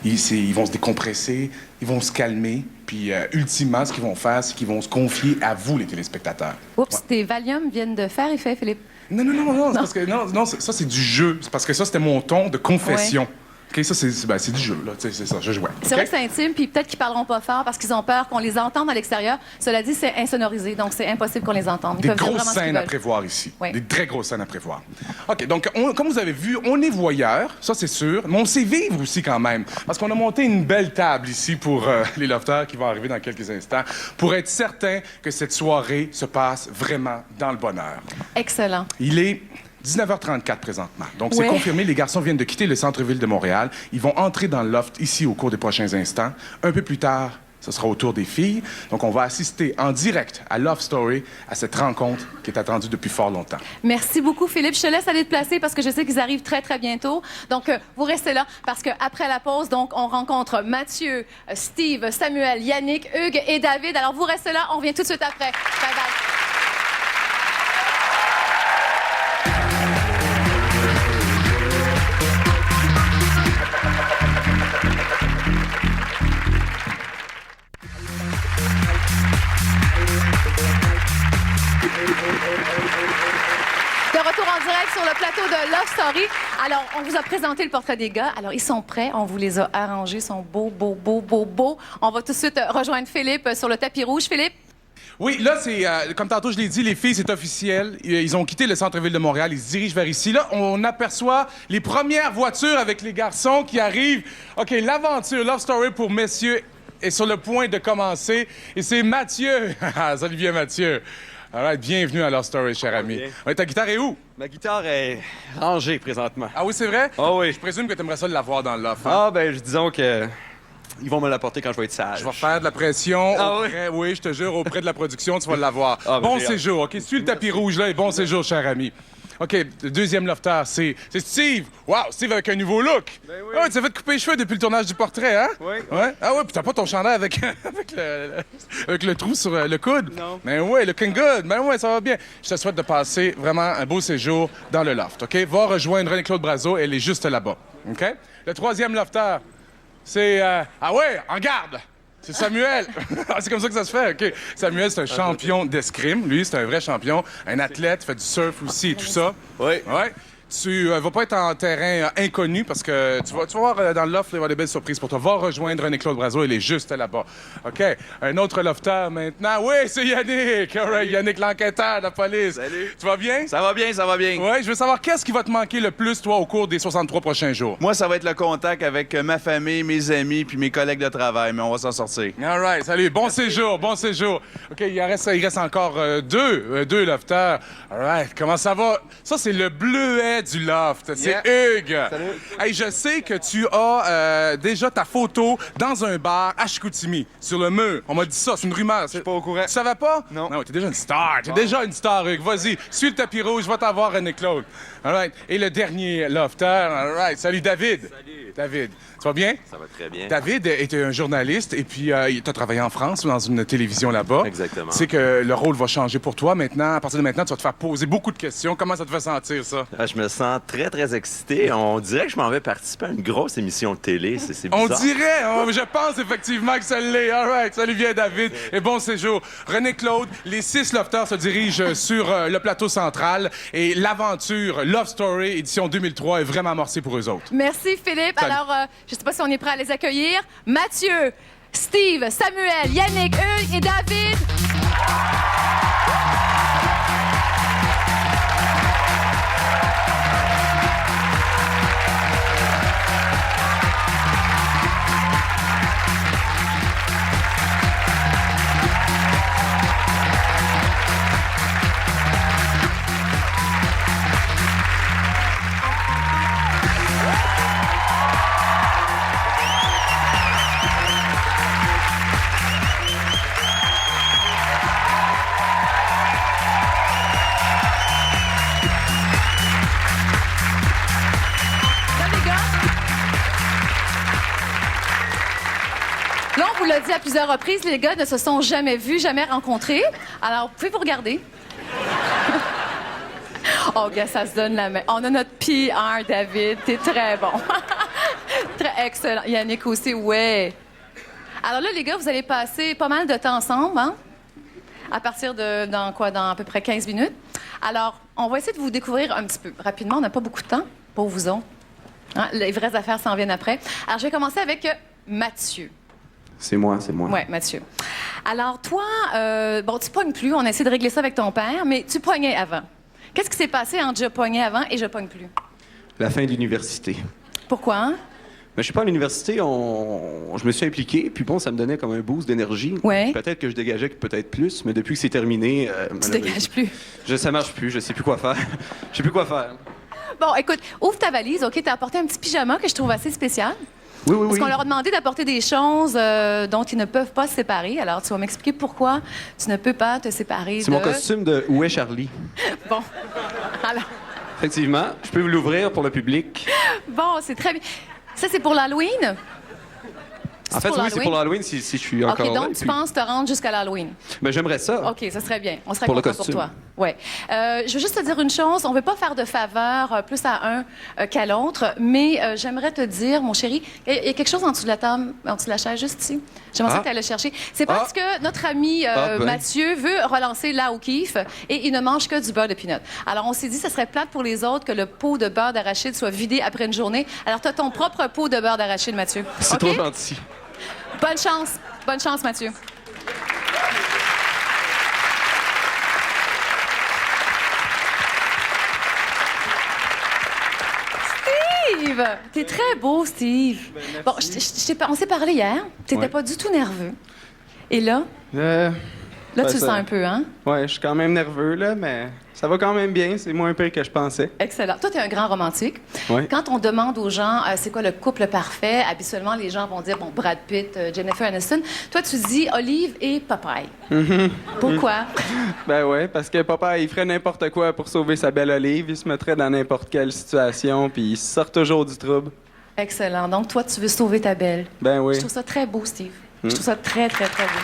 Ils vont se décompresser, ils vont se calmer, puis ultimement, ce qu'ils vont faire, c'est qu'ils vont se confier à vous, les téléspectateurs. Oups, tes Valium viennent de faire effet, Philippe. Non, c'est parce que ça c'est du jeu. C'est parce que ça c'était mon ton de confession. OK, ça c'est du jeu là, c'est ça, je jouais. C'est vrai que c'est intime, puis peut-être qu'ils parleront pas fort parce qu'ils ont peur qu'on les entende à l'extérieur. Cela dit, c'est insonorisé, donc c'est impossible qu'on les entende. Ils des peuvent dire grosses vraiment ce qu'ils scènes à veulent. prévoir ici. Oui. Des très grosses scènes à prévoir. OK, donc comme vous avez vu, on est voyeurs, ça c'est sûr, mais on sait vivre aussi quand même. Parce qu'on a monté une belle table ici pour les lofters qui vont arriver dans quelques instants, pour être certain que cette soirée se passe vraiment dans le bonheur. Excellent. Il est 19h34 présentement. Donc, c'est Ouais. confirmé. Les garçons viennent de quitter le centre-ville de Montréal. Ils vont entrer dans le loft ici au cours des prochains instants. Un peu plus tard, ce sera au tour des filles. Donc, on va assister en direct à Love Story, à cette rencontre qui est attendue depuis fort longtemps. Merci beaucoup, Philippe. Je te laisse aller te placer parce que je sais qu'ils arrivent très, très bientôt. Donc, vous restez là parce qu'après la pause, donc, on rencontre Mathieu, Steve, Samuel, Yannick, Hugues et David. Alors, vous restez là. On revient tout de suite après. Bye bye. De retour en direct sur le plateau de Love Story. Alors, on vous a présenté le portrait des gars. Alors, ils sont prêts. On vous les a arrangés. Ils sont beaux. On va tout de suite rejoindre Philippe sur le tapis rouge. Philippe? Oui, là, c'est comme tantôt je l'ai dit, les filles, c'est officiel. Ils ont quitté le centre-ville de Montréal. Ils se dirigent vers ici. Là, on aperçoit les premières voitures avec les garçons qui arrivent. OK, l'aventure Love Story pour messieurs est sur le point de commencer. Et c'est Mathieu. Salut bien, Mathieu. All right, bienvenue à Love Story, cher ami. Ouais, ta guitare est où? Ma guitare est rangée présentement. Ah oui, c'est vrai? Ah oui. Je présume que tu aimerais ça l'avoir dans le loft. Ah ben, disons que ils vont me l'apporter quand je vais être sage. Je vais faire de la pression. Ah oui, je te jure, auprès de la production, tu vas l'avoir. Ah, ben, bon j'ai séjour, OK? Suis le tapis rouge, là, et bon séjour, cher ami. OK, le deuxième lofter, c'est Steve. Wow, Steve avec un nouveau look. Ben oui. Ah ouais, tu t'es fait couper les cheveux depuis le tournage du portrait, hein? Oui. Ouais? Ah ouais, puis t'as pas ton chandail avec, avec le trou sur le coude? Non. Ben ouais, looking good. Ben ouais, ça va bien. Je te souhaite de passer vraiment un beau séjour dans le loft, OK? Va rejoindre René-Claude Brazeau, elle est juste là-bas, OK? Le troisième lofter, c'est... Ah ouais, en garde! C'est Samuel. C'est comme ça que ça se fait, OK. Samuel, c'est un champion d'escrime. Lui, c'est un vrai champion. Un athlète, fait du surf aussi et tout ça. Oui. Ouais. Tu vas pas être en terrain inconnu parce que tu vas voir dans le loft, il va y avoir des belles surprises pour toi. Va rejoindre René-Claude Brazeau, il est juste là-bas. OK. Un autre lofter maintenant. Oui, c'est Yannick. All right, Yannick, l'enquêteur de la police. Salut. Tu vas bien? Ça va bien, ça va bien. Oui, je veux savoir qu'est-ce qui va te manquer le plus, toi, au cours des 63 prochains jours. Moi, ça va être le contact avec ma famille, mes amis puis mes collègues de travail, mais on va s'en sortir. All right, salut. Bon séjour, bon séjour. OK, il reste encore deux lofters. All right, comment ça va? Ça, c'est le bleuet du loft. C'est Hugues. Salut. Hey, je sais que tu as déjà ta photo dans un bar à Chicoutimi, sur le mur. On m'a dit ça, c'est une rumeur. Je suis pas au courant. Tu savais pas? Non. Non, t'es déjà une star. T'es déjà une star, Hugues. Vas-y, suis le tapis rouge, va t'avoir René-Claude. All right. Et le dernier lofter. All right. Salut, David. Salut. David. Tu vas bien? Ça va très bien. David était un journaliste et puis tu as travaillé en France dans une télévision là-bas. Exactement. Tu sais que le rôle va changer pour toi maintenant. À partir de maintenant, tu vas te faire poser beaucoup de questions. Comment ça te fait sentir, ça? Ah, je me sens très, très excité. On dirait que je m'en vais participer à une grosse émission de télé. C'est bizarre. On dirait, je pense effectivement que ça l'est. All right. Salut bien, David. Et bon séjour. René-Claude, les 6 lofters se dirigent sur le plateau central et l'aventure Love Story édition 2003 est vraiment amorcée pour eux autres. Merci, Philippe. Salut. Alors, je ne sais pas si on est prêt à les accueillir. Mathieu, Steve, Samuel, Yannick, Hugues et David. Là, on vous l'a dit à plusieurs reprises, les gars ne se sont jamais vus, jamais rencontrés. Alors, vous pouvez vous regarder. Oh, gars, ça se donne la main. On a notre PR, David. T'es très bon. Excellent. Yannick aussi, ouais. Alors là, les gars, vous allez passer pas mal de temps ensemble, hein? À partir dans à peu près 15 minutes. Alors, on va essayer de vous découvrir un petit peu. Rapidement, on n'a pas beaucoup de temps, pour vous autres. Hein? Les vraies affaires s'en viennent après. Alors, je vais commencer avec Mathieu. C'est moi. Ouais, Mathieu. Alors, toi, tu pognes plus. On a essayé de régler ça avec ton père, mais tu pognais avant. Qu'est-ce qui s'est passé entre je pognais avant et je pogne plus? La fin de l'université. Pourquoi? Hein? Je sais pas, à l'université, je me suis impliqué, puis bon, ça me donnait comme un boost d'énergie. Ouais. Peut-être que je dégageais peut-être plus, mais depuis que c'est terminé... tu dégages plus. Ça marche plus, je sais plus quoi faire. Je sais plus quoi faire. Bon, écoute, ouvre ta valise, OK? T'as apporté un petit pyjama que je trouve assez spécial. Oui. Parce qu'on leur a demandé d'apporter des choses dont ils ne peuvent pas se séparer. Alors, tu vas m'expliquer pourquoi tu ne peux pas te séparer de... C'est mon costume de Où est Charlie? Bon. Alors... Effectivement, je peux vous l'ouvrir pour le public. Bon, c'est très bien. Ça, c'est pour l'Halloween? En fait, oui, c'est pour l'Halloween si je suis encore là. OK, donc tu penses te rendre jusqu'à l'Halloween? J'aimerais ça. OK, ça serait bien. On serait pour content pour toi. Ouais. Je veux juste te dire une chose. On ne veut pas faire de faveur plus à un qu'à l'autre, mais j'aimerais te dire, mon chéri, il y a quelque chose en dessous de la table, en dessous de la chaise, juste ici. J'aimerais ça que tu ailles le chercher. C'est parce que notre ami Mathieu veut relancer la O'Keeffe et il ne mange que du beurre de pinot. Alors, on s'est dit que ce serait plate pour les autres que le pot de beurre d'arachide soit vidé après une journée. Alors, tu as ton propre pot de beurre d'arachide, Mathieu. C'est trop gentil. Bonne chance. Bonne chance, Mathieu. Steve! T'es très beau, Steve. Bon, on s'est parlé hier. T'étais pas du tout nerveux. Et là? Là, tu le sens un peu, hein? Ouais, je suis quand même nerveux, là, mais ça va quand même bien. C'est moins pire que je pensais. Excellent. Toi, tu es un grand romantique. Ouais. Quand on demande aux gens c'est quoi le couple parfait, habituellement, les gens vont dire, bon, Brad Pitt, Jennifer Aniston. Toi, tu dis Olive et Popeye. Pourquoi? Ben ouais, parce que Popeye, il ferait n'importe quoi pour sauver sa belle Olive. Il se mettrait dans n'importe quelle situation, puis il sort toujours du trouble. Excellent. Donc, toi, tu veux sauver ta belle. Ben oui. Je trouve ça très beau, Steve. Je trouve ça très, très, très beau.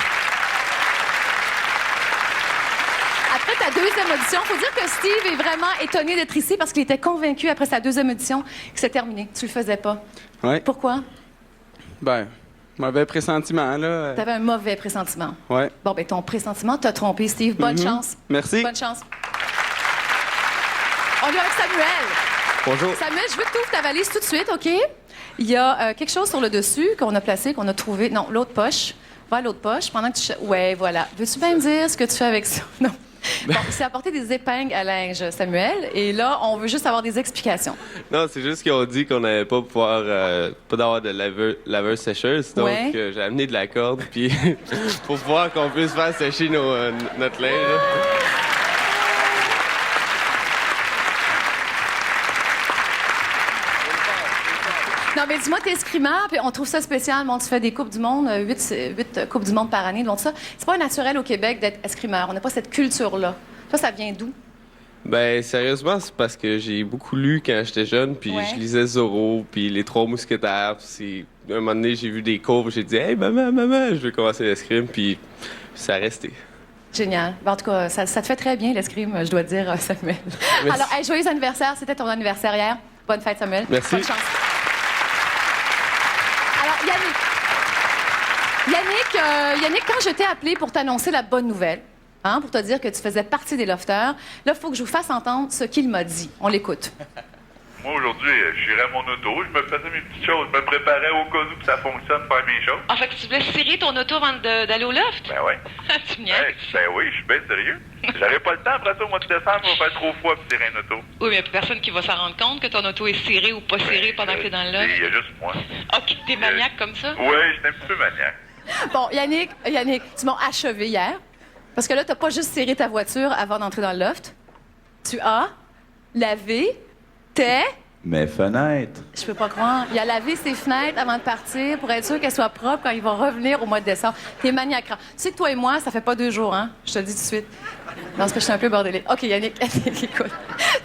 Après ta deuxième audition, il faut dire que Steve est vraiment étonné d'être ici parce qu'il était convaincu après sa deuxième audition que c'était terminé. Tu le faisais pas. Ouais. Pourquoi? Ben, mauvais pressentiment, là. T'avais un mauvais pressentiment. Ouais. Bon, ben ton pressentiment t'a trompé, Steve. Bonne chance. Merci. Bonne chance. On est avec Samuel. Bonjour. Samuel, je veux que tu ouvres ta valise tout de suite, OK? Il y a quelque chose sur le dessus qu'on a placé, qu'on a trouvé. Non, l'autre poche. Va à l'autre poche pendant que tu... Ouais, voilà. Veux-tu bien me dire ce que tu fais avec ça? Non. Bon, c'est apporter des épingles à linge, Samuel. Et là, on veut juste avoir des explications. Non, c'est juste qu'ils ont dit qu'on n'allait pas pouvoir... pas d'avoir de laveur sécheuse. Donc, j'ai amené de la corde puis pour pouvoir qu'on puisse faire sécher notre linge. Non, mais dis-moi, t'es escrimeur, puis on trouve ça spécial. Bon, tu fais des Coupes du Monde, 8 Coupes du Monde par année. Donc ça, c'est pas naturel au Québec d'être escrimeur. On n'a pas cette culture-là. Toi, ça vient d'où? Ben, sérieusement, c'est parce que j'ai beaucoup lu quand j'étais jeune, puis je lisais Zorro, puis Les Trois Mousquetaires. Puis un moment donné, j'ai vu des cours, j'ai dit « Hey, maman, je veux commencer l'escrime », puis ça a resté. Génial. Ben, en tout cas, ça te fait très bien, l'escrime, je dois te dire, Samuel. Merci. Alors, hey, joyeux anniversaire. C'était ton anniversaire hier. Bonne fête, Samuel. Merci. Bonne chance. Yannick, quand je t'ai appelé pour t'annoncer la bonne nouvelle, pour te dire que tu faisais partie des lofters, là, il faut que je vous fasse entendre ce qu'il m'a dit. On l'écoute. Moi, aujourd'hui, je cirais mon auto, je me faisais mes petites choses, je me préparais au cas où que ça fonctionne, faire mes choses. En fait, tu voulais cirer ton auto avant d'aller au loft? Ben oui. Tu me niaises? Ben oui, je suis bien sérieux. J'aurais pas le temps après ça, au mois de décembre, il va faire trop froid pour cirer un auto. Oui, mais il n'y a plus personne qui va s'en rendre compte que ton auto est cirée ou pas cirée pendant que t'es dans le loft. Il y a juste moi. OK, t'es maniaque comme ça? Oui, j'étais un petit peu maniaque. Bon, Yannick, tu m'as achevé hier. Parce que là, t'as pas juste serré ta voiture avant d'entrer dans le loft. Tu as lavé mes fenêtres. Je peux pas croire. Il a lavé ses fenêtres avant de partir pour être sûr qu'elles soient propres quand il va revenir au mois de décembre. T'es maniaque. Tu sais que toi et moi, ça fait pas 2 jours, hein? Je te le dis tout de suite. Non, parce que je suis un peu bordélique. OK, Yannick, écoute.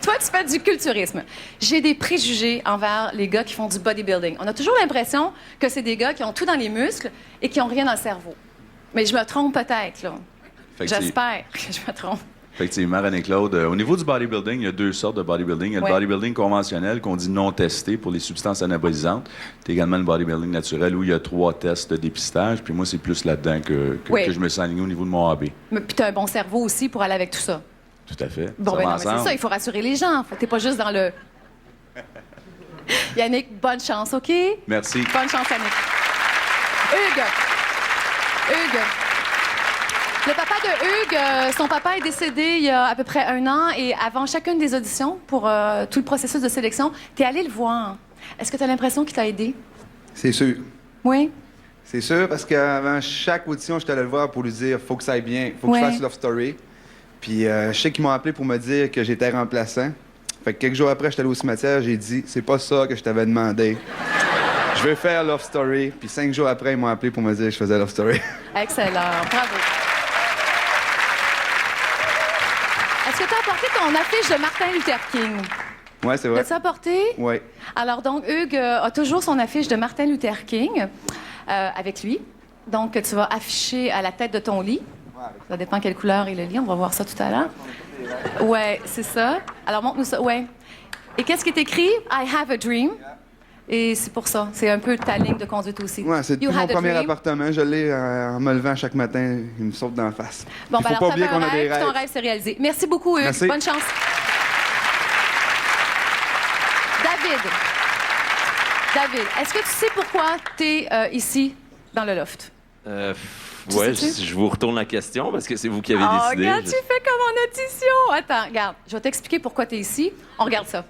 Toi, tu fais du culturisme. J'ai des préjugés envers les gars qui font du bodybuilding. On a toujours l'impression que c'est des gars qui ont tout dans les muscles et qui ont rien dans le cerveau. Mais je me trompe peut-être, là. J'espère que je me trompe. Effectivement, René-Claude. Au niveau du bodybuilding, il y a deux sortes de bodybuilding. Il y a le bodybuilding conventionnel qu'on dit non testé pour les substances anabolisantes. C'est également le bodybuilding naturel où il y a 3 tests de dépistage. Puis moi, c'est plus là-dedans que je me sens aligné au niveau de mon AB. Mais puis t'as un bon cerveau aussi pour aller avec tout ça. Tout à fait. Bon, ben non, mais c'est ça, il faut rassurer les gens. T'es pas juste dans le... Yannick, bonne chance, OK? Merci. Bonne chance, Yannick. Hugues. Le papa de Hugues, son papa est décédé il y a à peu près 1 an et avant chacune des auditions pour tout le processus de sélection, t'es allé le voir. Est-ce que tu as l'impression qu'il t'a aidé? C'est sûr. Oui? C'est sûr, parce qu'avant chaque audition, j'étais allé le voir pour lui dire « faut que ça aille bien, faut que je fasse Love Story ». Puis je sais qu'ils m'ont appelé pour me dire que j'étais remplaçant. Fait que quelques jours après, j'étais allé au cimetière, j'ai dit « c'est pas ça que je t'avais demandé. Je vais faire Love Story ». Puis 5 jours après, ils m'ont appelé pour me dire que je faisais Love Story. Excellent, bravo. Est-ce que tu as apporté ton affiche de Martin Luther King? Oui, c'est vrai. L'as-tu apporté? Oui. Alors, donc, Hugues a toujours son affiche de Martin Luther King avec lui. Donc, tu vas afficher à la tête de ton lit. Ça dépend quelle couleur est le lit. On va voir ça tout à l'heure. Oui, c'est ça. Alors, montre-nous ça. Oui. Et qu'est-ce qui est écrit? I have a dream. Et c'est pour ça. C'est un peu ta ligne de conduite aussi. Oui, c'est mon premier appartement. Je l'ai en me levant chaque matin. Il me saute d'en face. Bon, il faut pas oublier qu'on a des rêves. Ton rêves. rêve s'est réalisé. Merci beaucoup, Hugues. Merci. Bonne chance. David, est-ce que tu sais pourquoi tu es ici, dans le loft? Ouais, je vous retourne la question parce que c'est vous qui avez décidé. Regarde, tu fais comme en audition. Attends, regarde, je vais t'expliquer pourquoi tu es ici. On regarde ça.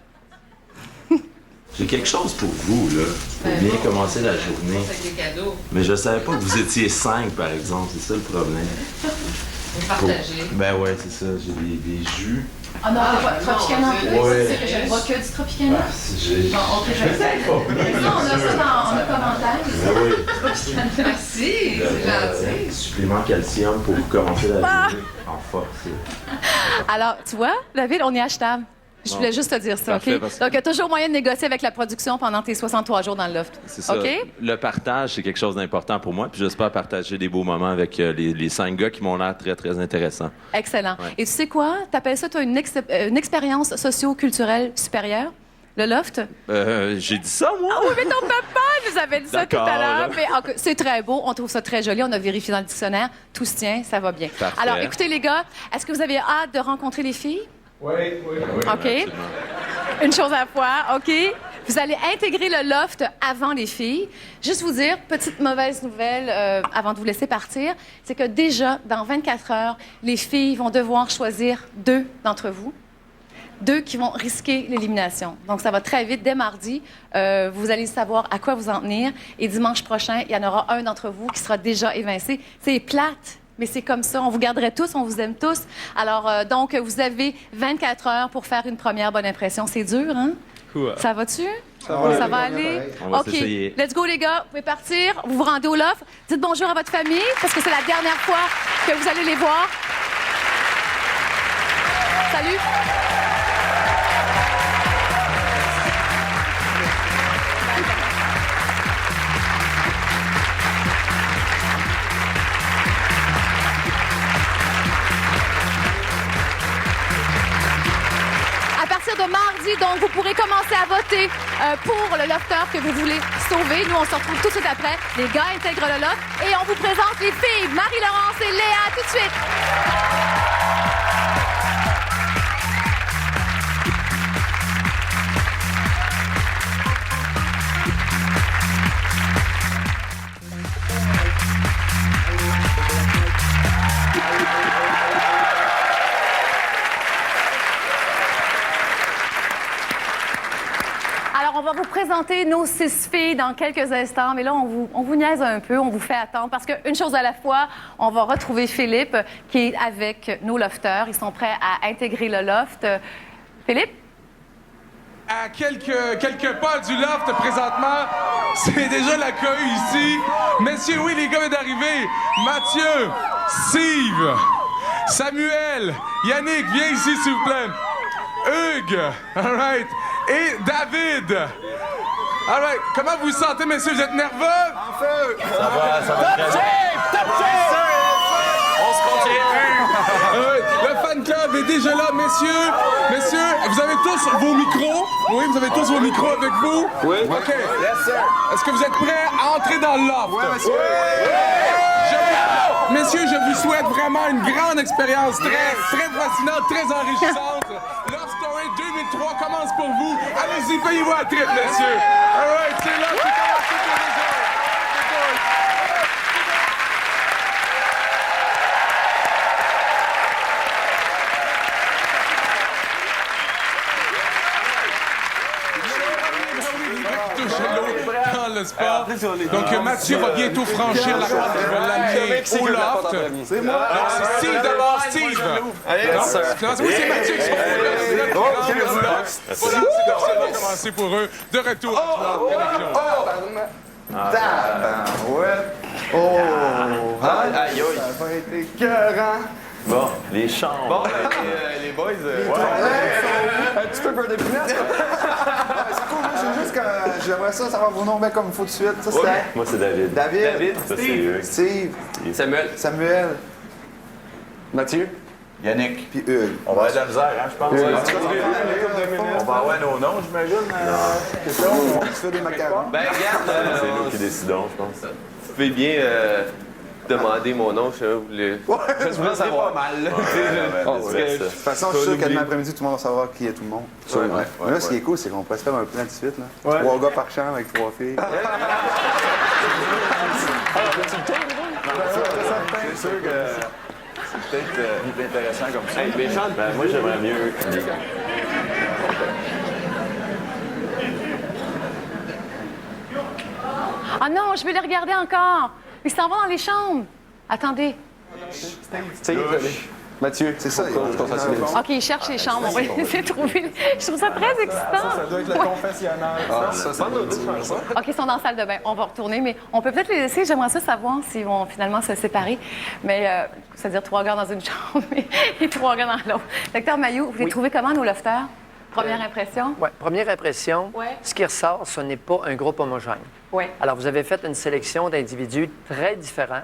J'ai quelque chose pour vous, là, pour bien commencer la journée. Des cadeaux. Mais je savais pas que vous étiez 5, par exemple. C'est ça le problème. Vous partagez. Ben ouais, c'est ça. J'ai des jus. Ah non, Tropicana en plus. Ouais. C'est que je ne vois que du Tropicana. J'ai... Bon, OK, je vais faire. Non, on a ça dans le commentaire. Ben oui. Merci, c'est gentil. Supplément calcium pour commencer la journée en force. Alors, tu vois, David, on est achetable. Je voulais juste te dire ça, Parfait, OK? Donc, il y a toujours moyen de négocier avec la production pendant tes 63 jours dans le loft. C'est ça. OK? Le partage, c'est quelque chose d'important pour moi. Puis j'espère partager des beaux moments avec les 5 gars qui m'ont l'air très, très intéressants. Excellent. Ouais. Et tu sais quoi? T'appelles ça, toi, une expérience socio-culturelle supérieure? Le loft? J'ai dit ça, moi? Ah oui, mais ton papa nous avait dit ça tout à D'accord, l'heure. là. Mais c'est très beau. On trouve ça très joli. On a vérifié dans le dictionnaire. Tout se tient. Ça va bien. Parfait. Alors, écoutez, les gars, est-ce que vous avez hâte de rencontrer les filles? Oui. OK. Absolument. Une chose à la fois, OK? Vous allez intégrer le loft avant les filles. Juste vous dire, petite mauvaise nouvelle avant de vous laisser partir, c'est que déjà, dans 24 heures, les filles vont devoir choisir 2 d'entre vous. 2 qui vont risquer l'élimination. Donc, ça va très vite. Dès mardi, vous allez savoir à quoi vous en tenir. Et dimanche prochain, il y en aura un d'entre vous qui sera déjà évincé. C'est plate, mais c'est comme ça. On vous garderait tous, on vous aime tous. Alors, donc, vous avez 24 heures pour faire une première bonne impression. C'est dur, hein? Cool. Ça va-tu? Ça va. Ça va aller? On va OK. s'essayer. Let's go, les gars. Vous pouvez partir. Vous vous rendez au loft. Dites bonjour à votre famille, parce que c'est la dernière fois que vous allez les voir. Salut! À partir de mardi, donc, vous pourrez commencer à voter pour le lofter que vous voulez sauver. Nous, on se retrouve tout de suite après. Les gars intègrent le loft et on vous présente les filles, Marie-Laurence et Léa, tout de suite. Alors, on va vous présenter nos 6 filles dans quelques instants, mais là, on vous niaise un peu, on vous fait attendre, parce qu'une chose à la fois, on va retrouver Philippe, qui est avec nos lofters. Ils sont prêts à intégrer le loft. Philippe? À quelques pas du loft, présentement, c'est déjà la cohue ici. Messieurs, oui, les gars viennent d'arriver. Mathieu, Steve, Samuel, Yannick, viens ici, s'il vous plaît. Hugues, all right. Et David. All right. Comment vous vous sentez, messieurs? Vous êtes nerveux? En feu! Ça va très bien. On se continue! Le fan club est déjà là, messieurs. Messieurs, vous avez tous vos micros? Oui, vous avez tous vos micros avec vous? Oui. OK. Yes, sir. Est-ce que vous êtes prêts à entrer dans le loft? Oui, monsieur. Messieurs, je vous souhaite vraiment une grande expérience, très fascinante, très enrichissante. Love Story 2003 commence pour vous. Allez-y, payez-vous à trip, messieurs. All right, c'est là que commence toutes les raisons. Dans le sport. Donc, Mathieu va bientôt franchir la porte qui va l'amener au loft. C'est moi. Alors, c'est Steve d'abord. Steve. Oui, c'est Mathieu qui va au loft. Voilà, c'est comme ça va commencer pour eux. De retour Aïe, aïe. Ça va être écœurant. Bon, les chambres. Bon, les boys. Un petit peu peur de pinette. C'est cool, moi, c'est juste que j'aimerais ça savoir vos noms bien comme il faut tout de suite. Ça, c'est Moi, c'est David. David. Ça, c'est Steve. Samuel. Mathieu. Yannick. Puis Hugues. On va avoir de la misère, hein, je pense. On va avoir nos noms, j'imagine. On se fait des macarons. Ben, regarde. C'est nous qui décidons, je pense. Vous pouvez bien demander mon nom, je voulais. Je voulais savoir. Pas mal, là. De toute façon, je suis sûr qu'à demain après-midi, tout le monde va savoir qui est tout le monde. Mais là, ce qui est cool, c'est qu'on pourrait se faire un plan de suite. Là. 3 gars par chambre avec 3 filles. C'est sûr que c'est peut-être intéressant comme ça. Hey, méchant, ben, moi, j'aimerais mieux. Ah non, je vais les regarder encore. Ils s'en vont dans les chambres. Attendez. Mathieu, c'est ça. OK, ils cherchent les chambres. On va essayer de trouver. Je trouve ça très excitant. Ça doit être le confessionnal. OK, ils sont dans la salle de bain. On va retourner, mais on peut peut-être les laisser. J'aimerais ça savoir s'ils vont finalement se séparer. Mais, c'est-à-dire 3 gars dans une chambre et 3 gars dans l'autre. Docteur Mailloux, vous les trouvez comment, nos lofters? Première impression? Oui, première impression, ce qui ressort, ce n'est pas un groupe homogène. Oui. Alors, vous avez fait une sélection d'individus très différents,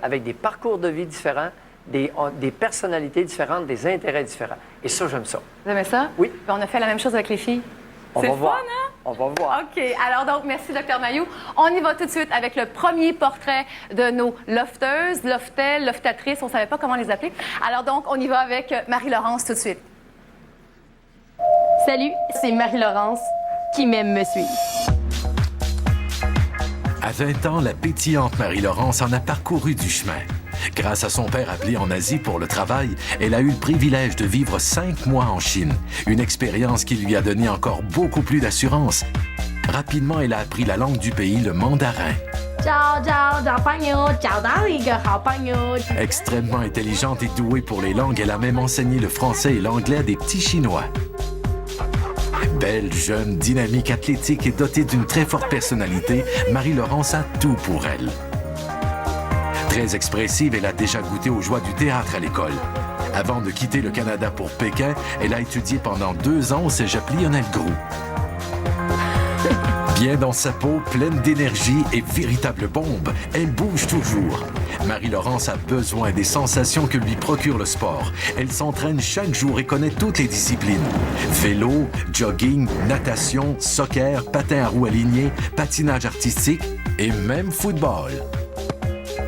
avec des parcours de vie différents, des personnalités différentes, des intérêts différents. Et ça, j'aime ça. Vous aimez ça? Oui. Puis on a fait la même chose avec les filles. On va voir. Fun, hein? On va voir. OK. Alors donc, merci, Dr. Mailloux. On y va tout de suite avec le premier portrait de nos lofteuses, loftel, loftatrices. On ne savait pas comment les appeler. Alors donc, on y va avec Marie-Laurence tout de suite. Salut, c'est Marie-Laurence qui m'aime me suivre. À 20 ans, la pétillante Marie-Laurence en a parcouru du chemin. Grâce à son père appelé en Asie pour le travail, elle a eu le privilège de vivre 5 mois en Chine, une expérience qui lui a donné encore beaucoup plus d'assurance. Rapidement, elle a appris la langue du pays, le mandarin. Extrêmement intelligente et douée pour les langues, elle a même enseigné le français et l'anglais à des petits Chinois. Belle, jeune, dynamique, athlétique et dotée d'une très forte personnalité, Marie-Laurence a tout pour elle. Très expressive, elle a déjà goûté aux joies du théâtre à l'école. Avant de quitter le Canada pour Pékin, elle a étudié pendant 2 ans au cégep Lionel Groulx. Bien dans sa peau, pleine d'énergie et véritable bombe, elle bouge toujours. Marie-Laurence a besoin des sensations que lui procure le sport. Elle s'entraîne chaque jour et connaît toutes les disciplines. Vélo, jogging, natation, soccer, patin à roues alignées, patinage artistique et même football.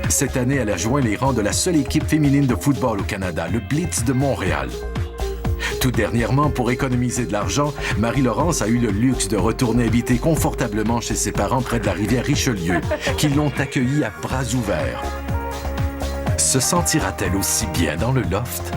Cette année, elle a joint les rangs de la seule équipe féminine de football au Canada, le Blitz de Montréal. Tout dernièrement, pour économiser de l'argent, Marie-Laurence a eu le luxe de retourner habiter confortablement chez ses parents près de la rivière Richelieu, qui l'ont accueillie à bras ouverts. Se sentira-t-elle aussi bien dans le loft?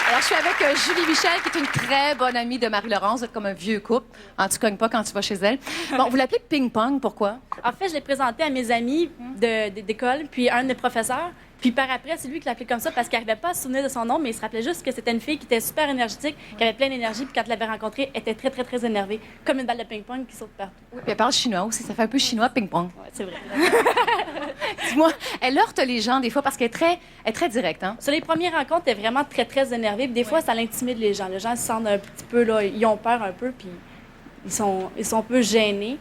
Alors, je suis avec Julie Michel, qui est une très bonne amie de Marie-Laurence. Vous êtes comme un vieux couple. Tu cognes pas quand tu vas chez elle. Bon, vous l'appelez ping-pong, pourquoi? En fait, je l'ai présenté à mes amis d'école, puis un de mes professeurs. Puis par après, c'est lui qui l'appelait comme ça parce qu'il n'arrivait pas à se souvenir de son nom, mais il se rappelait juste que c'était une fille qui était super énergétique, qui avait plein d'énergie, puis quand il l'avait rencontrée, elle était très, très, très énervée, comme une balle de ping-pong qui saute partout. Oui, puis elle parle chinois aussi. Ça fait un peu chinois ping-pong. Ouais, c'est vrai. Dis-moi, elle heurte les gens des fois parce qu'elle est très directe, hein? Sur les premières rencontres, elle est vraiment très, très énervée. Puis des fois, ça l'intimide les gens. Les gens se sentent un petit peu, là, ils ont peur un peu, puis ils sont un peu gênés.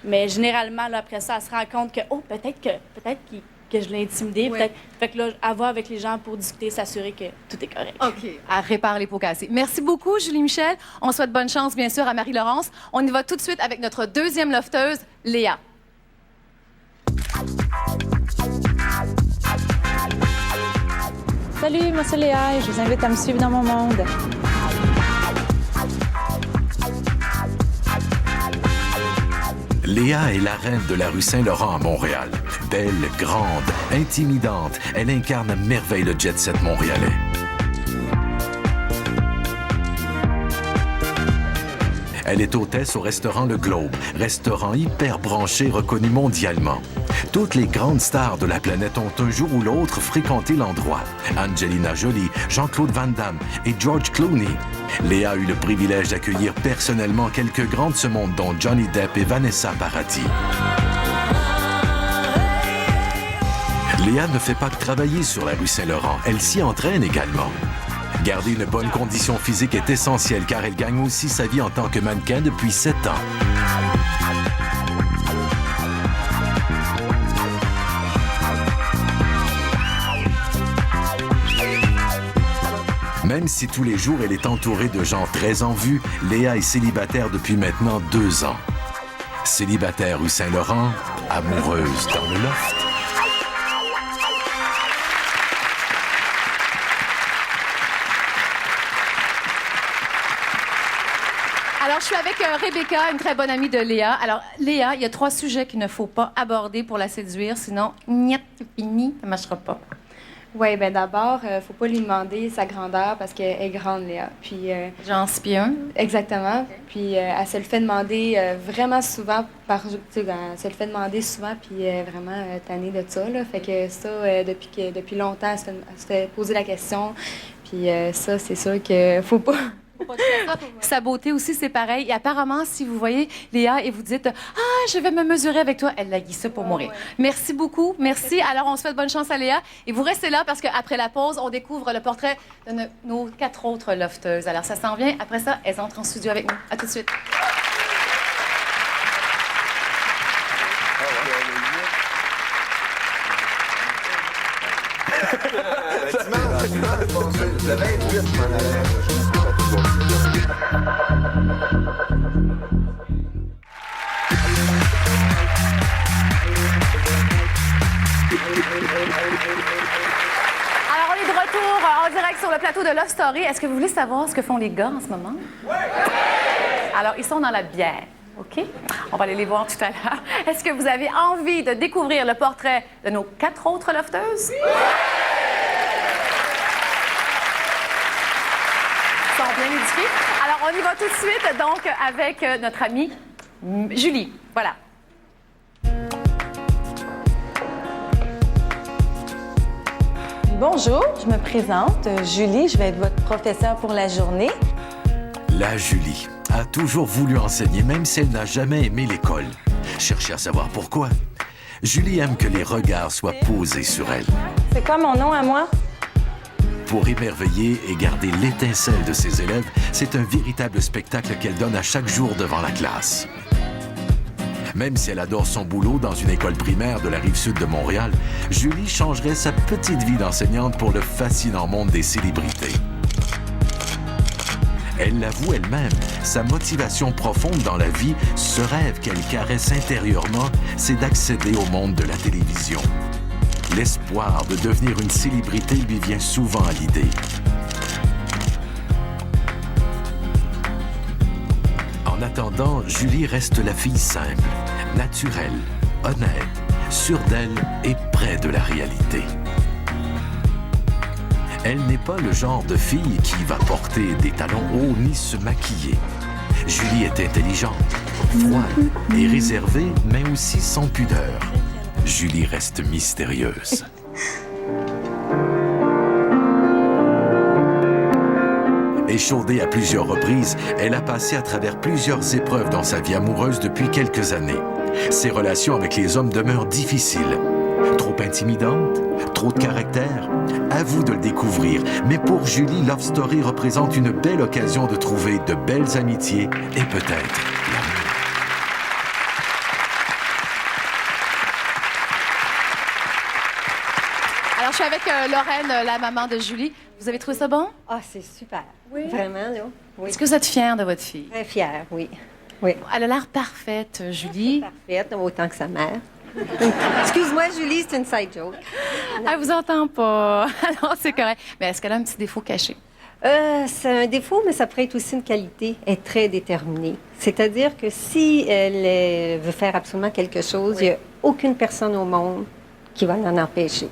Mais généralement, là, après ça, elle se rend compte que, oh, peut-être que je l'ai intimidée. Peut-être. Fait que là, elle va avec les gens pour discuter, s'assurer que tout est correct. OK. Elle répare les pots cassés. Merci beaucoup, Julie-Michel. On souhaite bonne chance, bien sûr, à Marie-Laurence. On y va tout de suite avec notre deuxième lofteuse, Léa. Salut, moi c'est Léa et je vous invite à me suivre dans mon monde. Léa est la reine de la rue Saint-Laurent à Montréal. Belle, grande, intimidante, elle incarne à merveille le jet-set montréalais. Elle est hôtesse au restaurant Le Globe, restaurant hyper branché reconnu mondialement. Toutes les grandes stars de la planète ont un jour ou l'autre fréquenté l'endroit. Angelina Jolie, Jean-Claude Van Damme et George Clooney. Léa a eu le privilège d'accueillir personnellement quelques grands de ce monde, dont Johnny Depp et Vanessa Paradis. Léa ne fait pas que travailler sur la rue Saint-Laurent, elle s'y entraîne également. Garder une bonne condition physique est essentiel car elle gagne aussi sa vie en tant que mannequin depuis 7 ans. Même si tous les jours elle est entourée de gens très en vue, Léa est célibataire depuis maintenant 2 ans. Célibataire rue Saint-Laurent, amoureuse dans le loft. Alors, je suis avec Rebecca, une très bonne amie de Léa. Alors, Léa, il y a 3 sujets qu'il ne faut pas aborder pour la séduire, sinon, niet, c'est fini, ça ne marchera pas. Oui, bien d'abord, il ne faut pas lui demander sa grandeur parce qu'elle est grande, Léa. Puis, genre 6 pieds 1? Exactement. Puis elle se le fait demander vraiment souvent elle se le fait demander souvent, puis elle est vraiment tannée de ça, là. Fait que ça, depuis longtemps, elle se fait poser la question. Puis ça, c'est sûr qu'il faut pas... Sa beauté aussi, c'est pareil. Et apparemment, si vous voyez Léa et vous dites « Ah, je vais me mesurer avec toi », elle laguit ça pour mourir. Merci beaucoup. Merci. Alors, on se fait bonne chance à Léa. Et vous restez là parce qu'après la pause, on découvre le portrait de nos 4 autres lofteuses. Alors, ça s'en vient. Après ça, elles entrent en studio avec nous. À tout de suite. Le 28, je m'en allais. Alors, on est de retour en direct sur le plateau de Love Story. Est-ce que vous voulez savoir ce que font les gars en ce moment? Oui! Alors, ils sont dans la bière, OK? On va aller les voir tout à l'heure. Est-ce que vous avez envie de découvrir le portrait de nos 4 autres lofteuses? Oui! Ils sont bien édifiés. Alors, on y va tout de suite, donc, avec notre amie Julie. Voilà. Bonjour, je me présente. Julie, je vais être votre professeure pour la journée. La Julie a toujours voulu enseigner, même si elle n'a jamais aimé l'école. Cherchez à savoir pourquoi. Julie aime que les regards soient posés sur elle. C'est quoi mon nom à moi? Pour émerveiller et garder l'étincelle de ses élèves, c'est un véritable spectacle qu'elle donne à chaque jour devant la classe. Même si elle adore son boulot dans une école primaire de la Rive-Sud de Montréal, Julie changerait sa petite vie d'enseignante pour le fascinant monde des célébrités. Elle l'avoue elle-même, sa motivation profonde dans la vie, ce rêve qu'elle caresse intérieurement, c'est d'accéder au monde de la télévision. L'espoir de devenir une célébrité lui vient souvent à l'idée. En attendant, Julie reste la fille simple, naturelle, honnête, sûre d'elle et près de la réalité. Elle n'est pas le genre de fille qui va porter des talons hauts ni se maquiller. Julie est intelligente, froide et réservée, mais aussi sans pudeur. Julie reste mystérieuse. Échaudée à plusieurs reprises, elle a passé à travers plusieurs épreuves dans sa vie amoureuse depuis quelques années. Ses relations avec les hommes demeurent difficiles. Trop intimidantes? Trop de caractère? À vous de le découvrir. Mais pour Julie, Love Story représente une belle occasion de trouver de belles amitiés et peut-être l'amour. avec Lorraine, la maman de Julie. Vous avez trouvé ça bon? Ah, c'est super. Oui. Vraiment, là. Oui. Est-ce que vous êtes fière de votre fille? Très fière, oui. Oui. Elle a l'air parfaite, Julie. Parfaite, autant que sa mère. Excuse-moi, Julie, c'est une side joke. Elle vous entend pas. Alors, c'est correct. Mais est-ce qu'elle a un petit défaut caché? C'est un défaut, mais ça pourrait être aussi une qualité. Elle est très déterminée. C'est-à-dire que si elle veut faire absolument quelque chose, il n'y a aucune personne au monde qui va l'en empêcher.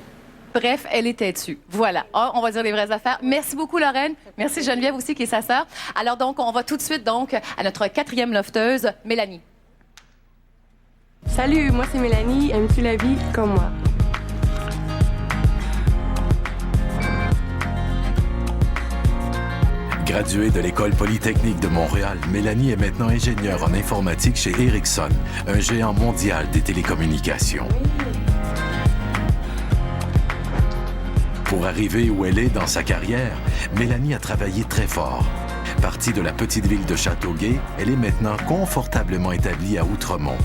Bref, elle est têtue. Voilà. Oh, on va dire les vraies affaires. Merci beaucoup, Lorraine. Merci Geneviève aussi, qui est sa sœur. Alors donc, on va tout de suite donc à notre 4e lofteuse, Mélanie. Salut, moi c'est Mélanie. Aimes-tu la vie comme moi? Graduée de l'École polytechnique de Montréal, Mélanie est maintenant ingénieure en informatique chez Ericsson, un géant mondial des télécommunications. Pour arriver où elle est dans sa carrière, Mélanie a travaillé très fort. Partie de la petite ville de Châteauguay, elle est maintenant confortablement établie à Outremont.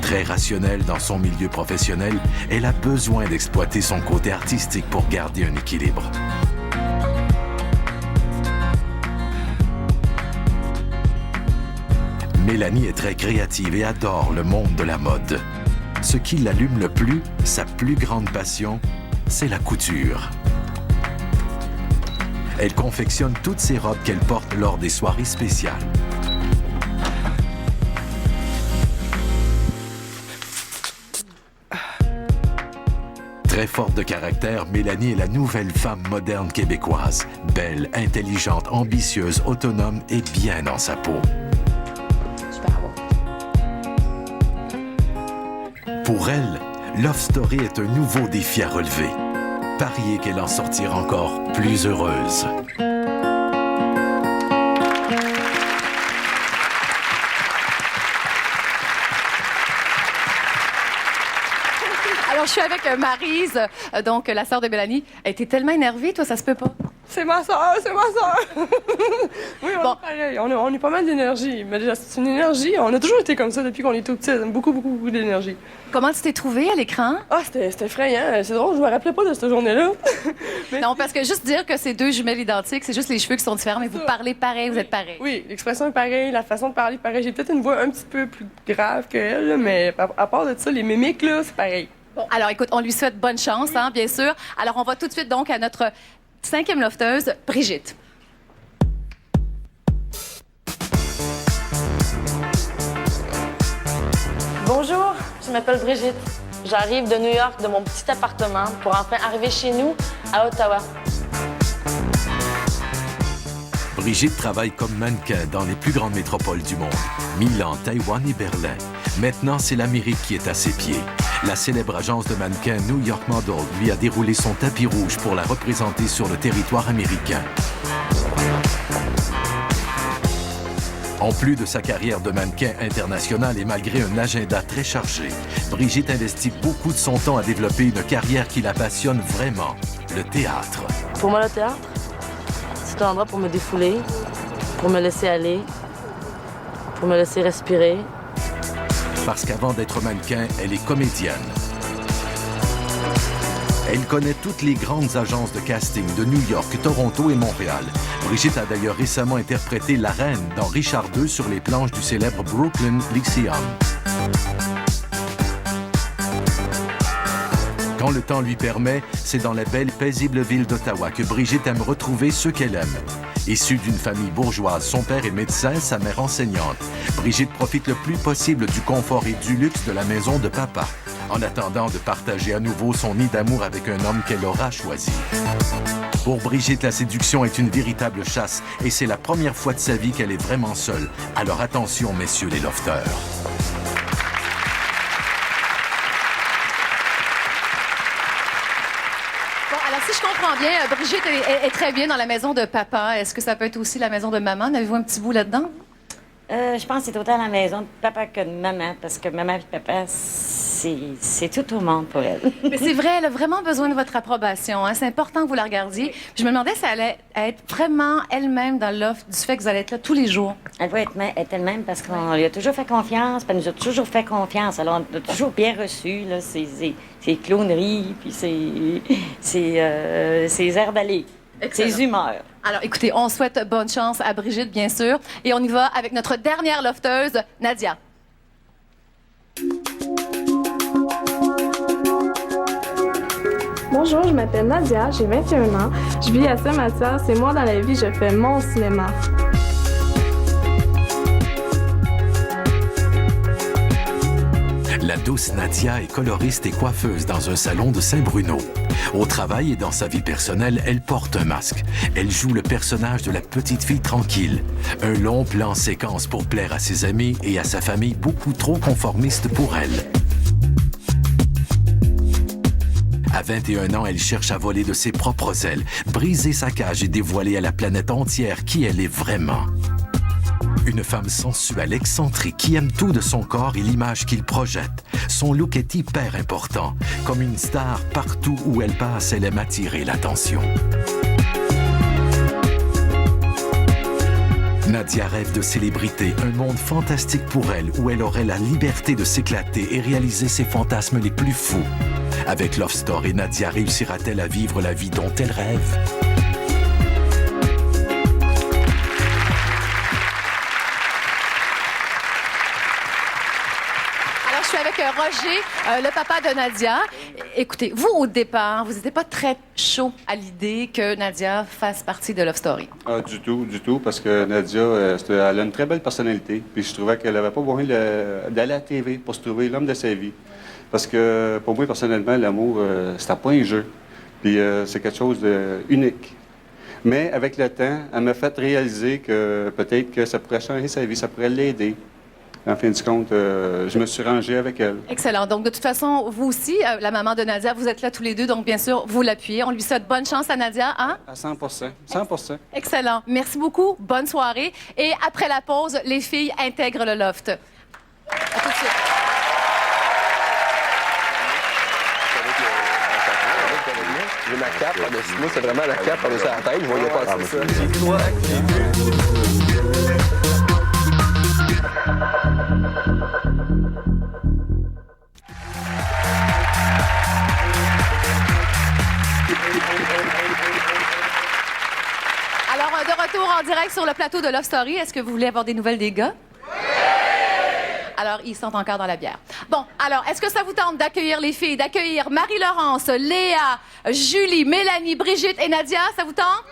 Très rationnelle dans son milieu professionnel, elle a besoin d'exploiter son côté artistique pour garder un équilibre. Mélanie est très créative et adore le monde de la mode. Ce qui l'allume le plus, sa plus grande passion, c'est la couture. Elle confectionne toutes ses robes qu'elle porte lors des soirées spéciales. Très forte de caractère, Mélanie est la nouvelle femme moderne québécoise. Belle, intelligente, ambitieuse, autonome et bien dans sa peau. Pour elle, Love Story est un nouveau défi à relever. Parier qu'elle en sortira encore plus heureuse. Alors, je suis avec Maryse, donc la sœur de Mélanie. Elle était tellement énervée, toi, ça se peut pas? C'est ma soeur, c'est ma soeur. Oui, on est pareil. On est pas mal d'énergie. Mais déjà, c'est une énergie. On a toujours été comme ça depuis qu'on est tout petit. Beaucoup d'énergie. Comment tu t'es trouvée à l'écran? Ah, c'était effrayant. C'est drôle, je me rappelais pas de cette journée-là. Non, parce que juste dire que c'est deux jumelles identiques, c'est juste les cheveux qui sont différents, mais vous parlez pareil, vous êtes pareil. Oui, l'expression est pareille, la façon de parler est pareille. J'ai peut-être une voix un petit peu plus grave qu'elle, là, mais à part de ça, les mimiques, là, c'est pareil. Bon, alors écoute, on lui souhaite bonne chance, hein, bien sûr. Alors, on va tout de suite donc à notre 5e lofteuse, Brigitte. Bonjour, je m'appelle Brigitte. J'arrive de New York, de mon petit appartement, pour enfin arriver chez nous, à Ottawa. Brigitte travaille comme mannequin dans les plus grandes métropoles du monde, Milan, Taïwan et Berlin. Maintenant, c'est l'Amérique qui est à ses pieds. La célèbre agence de mannequins New York Model lui a déroulé son tapis rouge pour la représenter sur le territoire américain. En plus de sa carrière de mannequin international et malgré un agenda très chargé, Brigitte investit beaucoup de son temps à développer une carrière qui la passionne vraiment, le théâtre. Pour moi, le théâtre, c'est un endroit pour me défouler, pour me laisser aller, pour me laisser respirer. Parce qu'avant d'être mannequin, elle est comédienne. Elle connaît toutes les grandes agences de casting de New York, Toronto et Montréal. Brigitte a d'ailleurs récemment interprété la reine dans Richard II sur les planches du célèbre Brooklyn Lyceum. Quand le temps lui permet, c'est dans la belle, paisible ville d'Ottawa que Brigitte aime retrouver ceux qu'elle aime. Issue d'une famille bourgeoise, son père est médecin, sa mère enseignante. Brigitte profite le plus possible du confort et du luxe de la maison de papa, en attendant de partager à nouveau son nid d'amour avec un homme qu'elle aura choisi. Pour Brigitte, la séduction est une véritable chasse et c'est la première fois de sa vie qu'elle est vraiment seule. Alors attention, messieurs les lofteurs. Si je comprends bien, Brigitte est très bien dans la maison de papa. Est-ce que ça peut être aussi la maison de maman? Avez-vous un petit bout là-dedans? Je pense que c'est autant la maison de papa que de maman, parce que maman et papa, c'est tout au monde pour elle. Mais c'est vrai, elle a vraiment besoin de votre approbation. Hein. C'est important que vous la regardiez. Puis je me demandais si elle allait être vraiment elle-même dans l'offre du fait que vous allez être là tous les jours. Elle va être elle-même parce qu'on lui a toujours fait confiance, puis elle nous a toujours fait confiance. Alors, on a toujours bien reçu là, ses clowneries, puis ses airs d'aller, ses humeurs. Alors, écoutez, on souhaite bonne chance à Brigitte, bien sûr. Et on y va avec notre dernière lofteuse, Nadia. Bonjour, je m'appelle Nadia, j'ai 21 ans. Je vis à Saint-Mathias et moi, dans la vie, je fais mon cinéma. La douce Nadia est coloriste et coiffeuse dans un salon de Saint-Bruno. Au travail et dans sa vie personnelle, elle porte un masque. Elle joue le personnage de la petite fille tranquille. Un long plan séquence pour plaire à ses amis et à sa famille beaucoup trop conformiste pour elle. À 21 ans, elle cherche à voler de ses propres ailes, briser sa cage et dévoiler à la planète entière qui elle est vraiment. Une femme sensuelle, excentrique, qui aime tout de son corps et l'image qu'il projette. Son look est hyper important. Comme une star, partout où elle passe, elle aime attirer l'attention. Nadia rêve de célébrité, un monde fantastique pour elle où elle aurait la liberté de s'éclater et réaliser ses fantasmes les plus fous. Avec Love Story, Nadia réussira-t-elle à vivre la vie dont elle rêve? Alors, je suis avec Roger, le papa de Nadia. Écoutez, vous, au départ, vous n'étiez pas très chaud à l'idée que Nadia fasse partie de Love Story. Ah, du tout, parce que Nadia, elle a une très belle personnalité. Puis je trouvais qu'elle n'avait pas besoin d'aller à la TV pour se trouver l'homme de sa vie. Parce que pour moi, personnellement, l'amour, c'était pas un jeu. Puis c'est quelque chose d'unique. Mais avec le temps, elle m'a fait réaliser que peut-être que ça pourrait changer sa vie, ça pourrait l'aider. En fin de compte, je me suis rangé avec elle. Excellent. Donc, de toute façon, vous aussi, la maman de Nadia, vous êtes là tous les deux. Donc, bien sûr, vous l'appuyez. On lui souhaite bonne chance à Nadia, hein? À 100%. 100%. Excellent. Merci beaucoup. Bonne soirée. Et après la pause, les filles intègrent le loft. À tout de suite. J'ai ma cape par-dessus moi, c'est vraiment la cape par-dessus la tête. Je voyais pas ça. Alors, de retour en direct sur le plateau de Love Story, est-ce que vous voulez avoir des nouvelles des gars? Alors, ils sont encore dans la bière. Bon, alors, est-ce que ça vous tente d'accueillir les filles, d'accueillir Marie-Laurence, Léa, Julie, Mélanie, Brigitte et Nadia? Ça vous tente?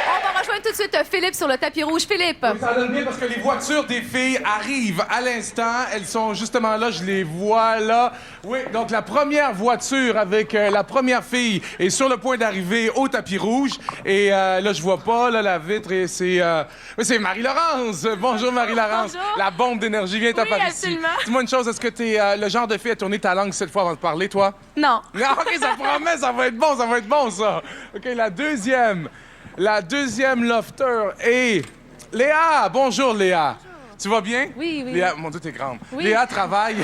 On va rejoindre tout de suite Philippe sur le tapis rouge. Philippe. Oui, ça donne bien parce que les voitures des filles arrivent à l'instant. Elles sont justement là, je les vois là. Oui, donc la première voiture avec la première fille est sur le point d'arriver au tapis rouge. Et là, je vois pas là, la vitre et c'est Marie-Laurence. Bonjour Marie-Laurence. Bonjour. La bombe d'énergie vient par ici. Absolument. Dis-moi une chose, est-ce que t'es le genre de fille à tourner ta langue cette fois avant de parler, toi? Non. Non, OK, ça promet, ça va être bon, ça. OK, la deuxième lofter est Léa. Bonjour, Léa. Bonjour. Tu vas bien? Oui. Léa, mon Dieu, t'es grande. Oui. Léa travaille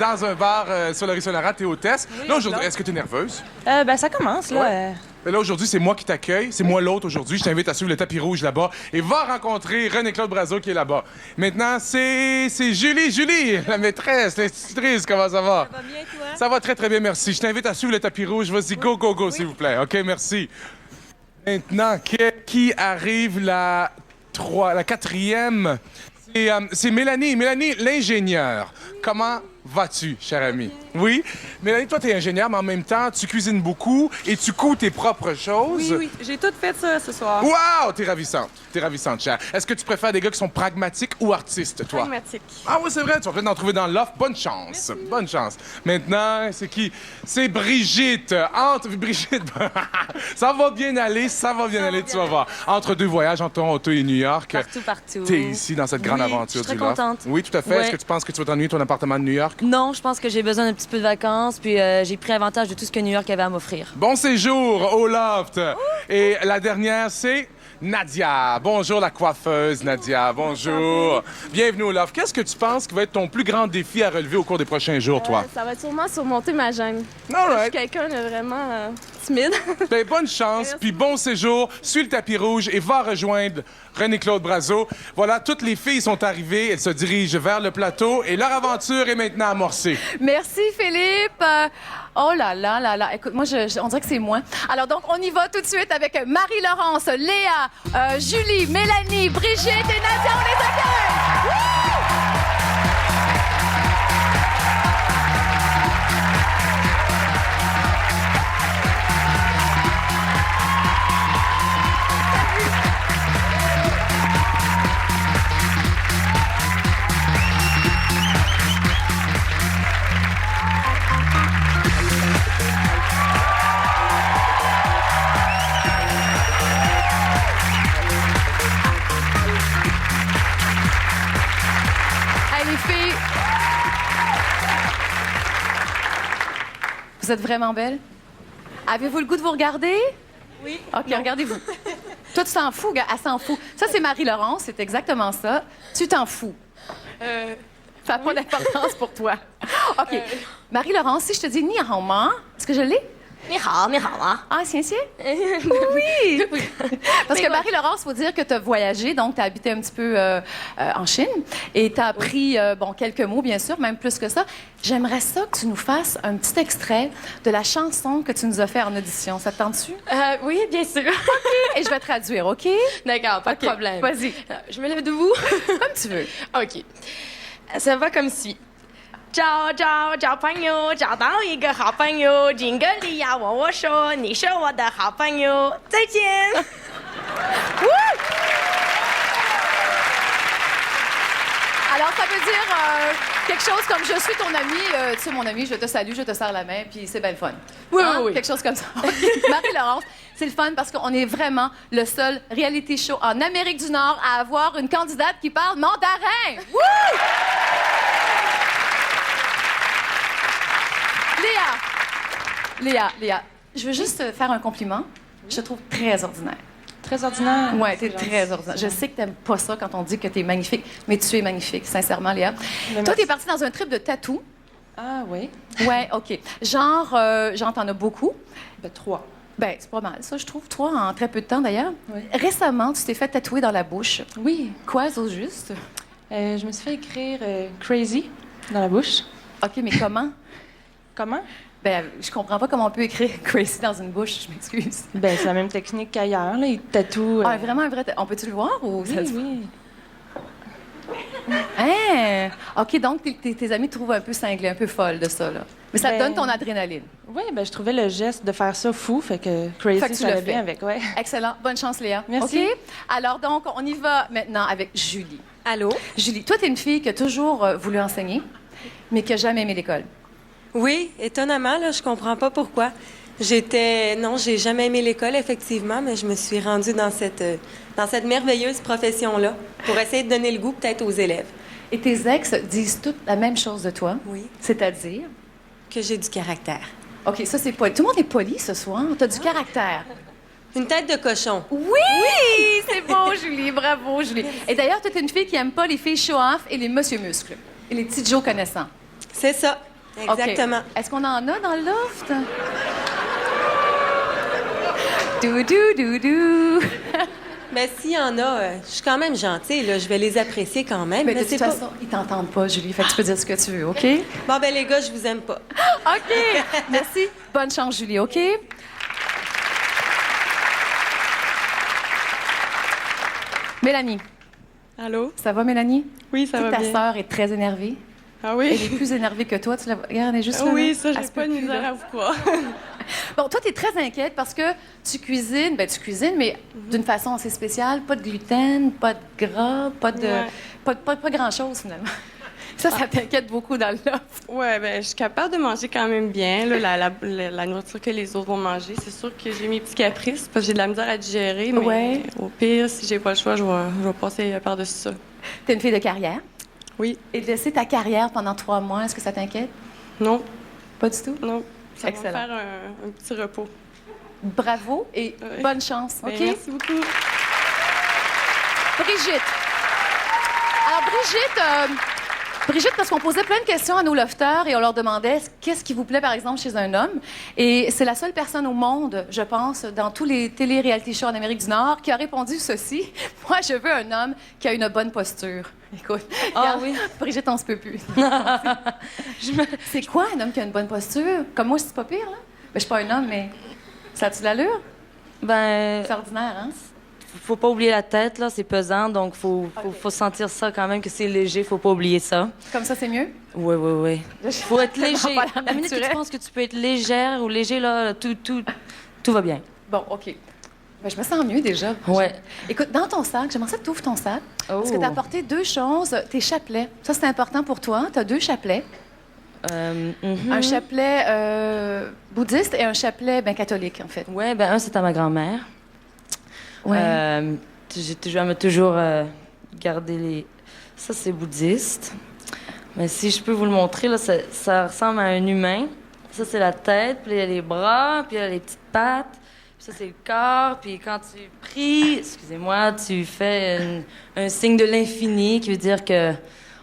dans un bar sur le Risonara, t'es hôtesse. Oui, là, aujourd'hui, est-ce que t'es nerveuse? Ça commence, là. Ouais. Là, aujourd'hui, c'est moi qui t'accueille. C'est moi l'autre aujourd'hui. Je t'invite à suivre le tapis rouge là-bas et va rencontrer René-Claude Brazeau qui est là-bas. Maintenant, c'est Julie, la maîtresse, l'institutrice. Comment ça va? Ça va bien, toi? Ça va très, très bien, merci. Je t'invite à suivre le tapis rouge. Vas-y, go, s'il vous plaît. OK, merci. Maintenant, qui arrive la quatrième? C'est Mélanie. Mélanie, l'ingénieure. Comment vas-tu, cher ami? Oui? Mélanie, toi, t'es ingénieure, mais en même temps, tu cuisines beaucoup et tu couds tes propres choses. Oui. J'ai tout fait ça ce soir. Wow! T'es ravissante, chère. Est-ce que tu préfères des gars qui sont pragmatiques ou artistes, toi? Pragmatique. Ah oui, c'est vrai. Tu vas peut-être en trouver dans l'offre. Bonne chance. Merci. Bonne chance. Maintenant, c'est qui? C'est Brigitte. Brigitte, ça va bien aller, tu vas voir. Entre deux voyages, entre Toronto et New York. Partout. T'es ici dans cette grande aventure je suis du très loft. contente. Oui, tout à fait. Ouais. Est-ce que tu penses que tu vas t'ennuyer de ton appartement de New York? Non, je pense que j'ai besoin d'un petit peu de vacances, puis j'ai pris avantage de tout ce que New York avait à m'offrir. Bon séjour au loft. Et la dernière, c'est Nadia. Bonjour la coiffeuse, Nadia. Bonjour. Bienvenue au Love. Qu'est-ce que tu penses qui va être ton plus grand défi à relever au cours des prochains jours, toi? Ça va sûrement surmonter ma gêne. All right. Je suis quelqu'un de vraiment timide. Ben, bonne chance, puis bon séjour. Suis le tapis rouge et va rejoindre René-Claude Brazeau. Voilà, toutes les filles sont arrivées. Elles se dirigent vers le plateau et leur aventure est maintenant amorcée. Merci, Philippe. Oh là là là là. Écoute, moi, on dirait que c'est moi. Alors, donc, on y va tout de suite avec Marie-Laurence, Léa, Julie, Mélanie, Brigitte et Nadia. On les accueille! Wouh! Vous êtes vraiment belle? Avez-vous le goût de vous regarder? Oui. OK, regardez-vous. Toi, tu t'en fous, gars. Elle s'en fout. Ça, c'est Marie-Laurence. C'est exactement ça. Tu t'en fous. Ça n'a pas d'importance pour toi. OK. Marie-Laurence, si je te dis ni hao ma, est-ce que je l'ai? Ni hao. Ah, c'est oui! Parce que Marie-Laurence, il faut dire que tu as voyagé, donc tu as habité un petit peu en Chine et tu as appris, quelques mots, bien sûr, même plus que ça. J'aimerais ça que tu nous fasses un petit extrait de la chanson que tu nous as fait en audition. Ça te tente-tu? Oui, bien sûr. OK. Et je vais traduire, OK? D'accord, pas de problème. Vas-y. Je me lève debout. Comme tu veux. OK. Ça va comme suit. 找朋友，找到一个好朋友，金格利亚问我说：“你是我的好朋友，再见。” Alors, ça veut dire quelque chose comme « Je suis ton ami, tu sais, mon ami, je te salue, je te serre la main, puis c'est bien le fun. » Oui, oui. Quelque chose comme ça. Marie-Laurence, c'est le fun parce qu'on est vraiment le seul reality show en Amérique du Nord à avoir une candidate qui parle mandarin. Wouh! Léa, je veux juste te faire un compliment. Je te trouve très ordinaire. Très ordinaire? Oui, t'es très ordinaire. Je sais que t'aimes pas ça quand on dit que t'es magnifique, mais tu es magnifique, sincèrement, Léa. Toi, t'es partie dans un trip de tatou. Ah oui? Ouais, OK. Genre, t'en as beaucoup. 3. Ben, c'est pas mal, ça, je trouve. 3 en très peu de temps, d'ailleurs. Oui. Récemment, tu t'es fait tatouer dans la bouche. Oui. Quoi, au juste? Je me suis fait écrire Crazy dans la bouche. OK, mais comment? Comment? Ben, je comprends pas comment on peut écrire Crazy dans une bouche, je m'excuse. Ben, c'est la même technique qu'ailleurs, là. Ils tatouent... Ah, vraiment un vrai... On peut-tu le voir ou ça se... Oui. Hein? OK, donc tes amis te trouvent un peu cinglée, un peu folle de ça, là. Mais ça te donne ton adrénaline. Oui, ben je trouvais le geste de faire ça fou, fait que Crazy, ça allait bien avec, ouais. Excellent. Bonne chance, Léa. Merci. OK? Alors, donc, on y va maintenant avec Julie. Allô? Julie, toi, t'es une fille qui a toujours voulu enseigner, mais qui a jamais aimé l'école. Oui, étonnamment, là, je comprends pas pourquoi. Non, j'ai jamais aimé l'école, effectivement, mais je me suis rendue dans cette merveilleuse profession-là pour essayer de donner le goût peut-être aux élèves. Et tes ex disent toutes la même chose de toi. Oui. C'est-à-dire? Que j'ai du caractère. OK, ça, c'est poli. Tout le monde est poli ce soir. T'as du caractère. Une tête de cochon. Oui! C'est beau, Julie. Bravo, Julie. Et d'ailleurs, toi, t'es une fille qui aime pas les filles show-off et les monsieur muscles. Et les petits Joe connaissants. C'est ça. Exactement. Okay. Est-ce qu'on en a dans le loft? Doudou. Ben, s'il y en a, je suis quand même gentille, là. Je vais les apprécier quand même. Mais de toute façon, ils t'entendent pas, Julie. Fait que tu peux dire ce que tu veux, OK? Bon, ben, les gars, je vous aime pas. OK. Merci. Bonne chance, Julie, OK? Mélanie. Allô? Ça va, Mélanie? Oui, ça va bien. Ta sœur est très énervée. Ah oui? Elle est plus énervée que toi. Tu la... Regarde, elle est juste là. Oui, là. ça, j'ai pas de misère à vous croire. Bon, toi, tu es très inquiète parce que tu cuisines, mais d'une façon assez spéciale. Pas de gluten, pas de gras, pas grand-chose, finalement. Ça t'inquiète beaucoup dans le loft. Oui, bien, je suis capable de manger quand même bien, là, la nourriture que les autres vont manger. C'est sûr que j'ai mes petits caprices parce que j'ai de la misère à digérer, mais au pire, si j'ai pas le choix, je vais passer par-dessus ça. T'es une fille de carrière? Oui. Et de laisser ta carrière pendant 3 mois, est-ce que ça t'inquiète? Non. Pas du tout? Non. Ça Excellent. va me faire un petit repos. Bravo et bonne chance. Ben, OK? merci beaucoup. Brigitte. Alors, Brigitte, parce qu'on posait plein de questions à nos lofters et on leur demandait qu'est-ce qui vous plaît, par exemple, chez un homme. Et c'est la seule personne au monde, je pense, dans tous les télé-réalité shows en Amérique du Nord, qui a répondu ceci. Moi, je veux un homme qui a une bonne posture. Écoute, oui. Brigitte, on se peut plus. C'est quoi un homme qui a une bonne posture? Comme moi, c'est pas pire, là. Ben, je suis pas un homme, mais ça a-tu l'allure? Ben... C'est ordinaire, hein? Faut pas oublier la tête, là, c'est pesant, donc faut sentir ça quand même, que c'est léger, faut pas oublier ça. Comme ça, c'est mieux? Oui. Faut être léger. La minute que tu penses que tu peux être légère ou léger, là, tout va bien. Bon, OK. Ben, je me sens mieux déjà. Ouais. Écoute, dans ton sac, j'aimerais ça que tu ouvres ton sac. Parce que tu as apporté 2 choses. Tes chapelets. Ça, c'est important pour toi. Tu as 2 chapelets. Un chapelet bouddhiste et un chapelet catholique, en fait. Oui, un, c'est à ma grand-mère. Ouais. Elle m'a toujours gardé les... Ça, c'est bouddhiste. Mais si je peux vous le montrer, là, ça ressemble à un humain. Ça, c'est la tête, puis il y a les bras, puis il y a les petites pattes. Puis ça, c'est le corps. Puis quand tu pries, excusez-moi, tu fais un signe de l'infini, qui veut dire que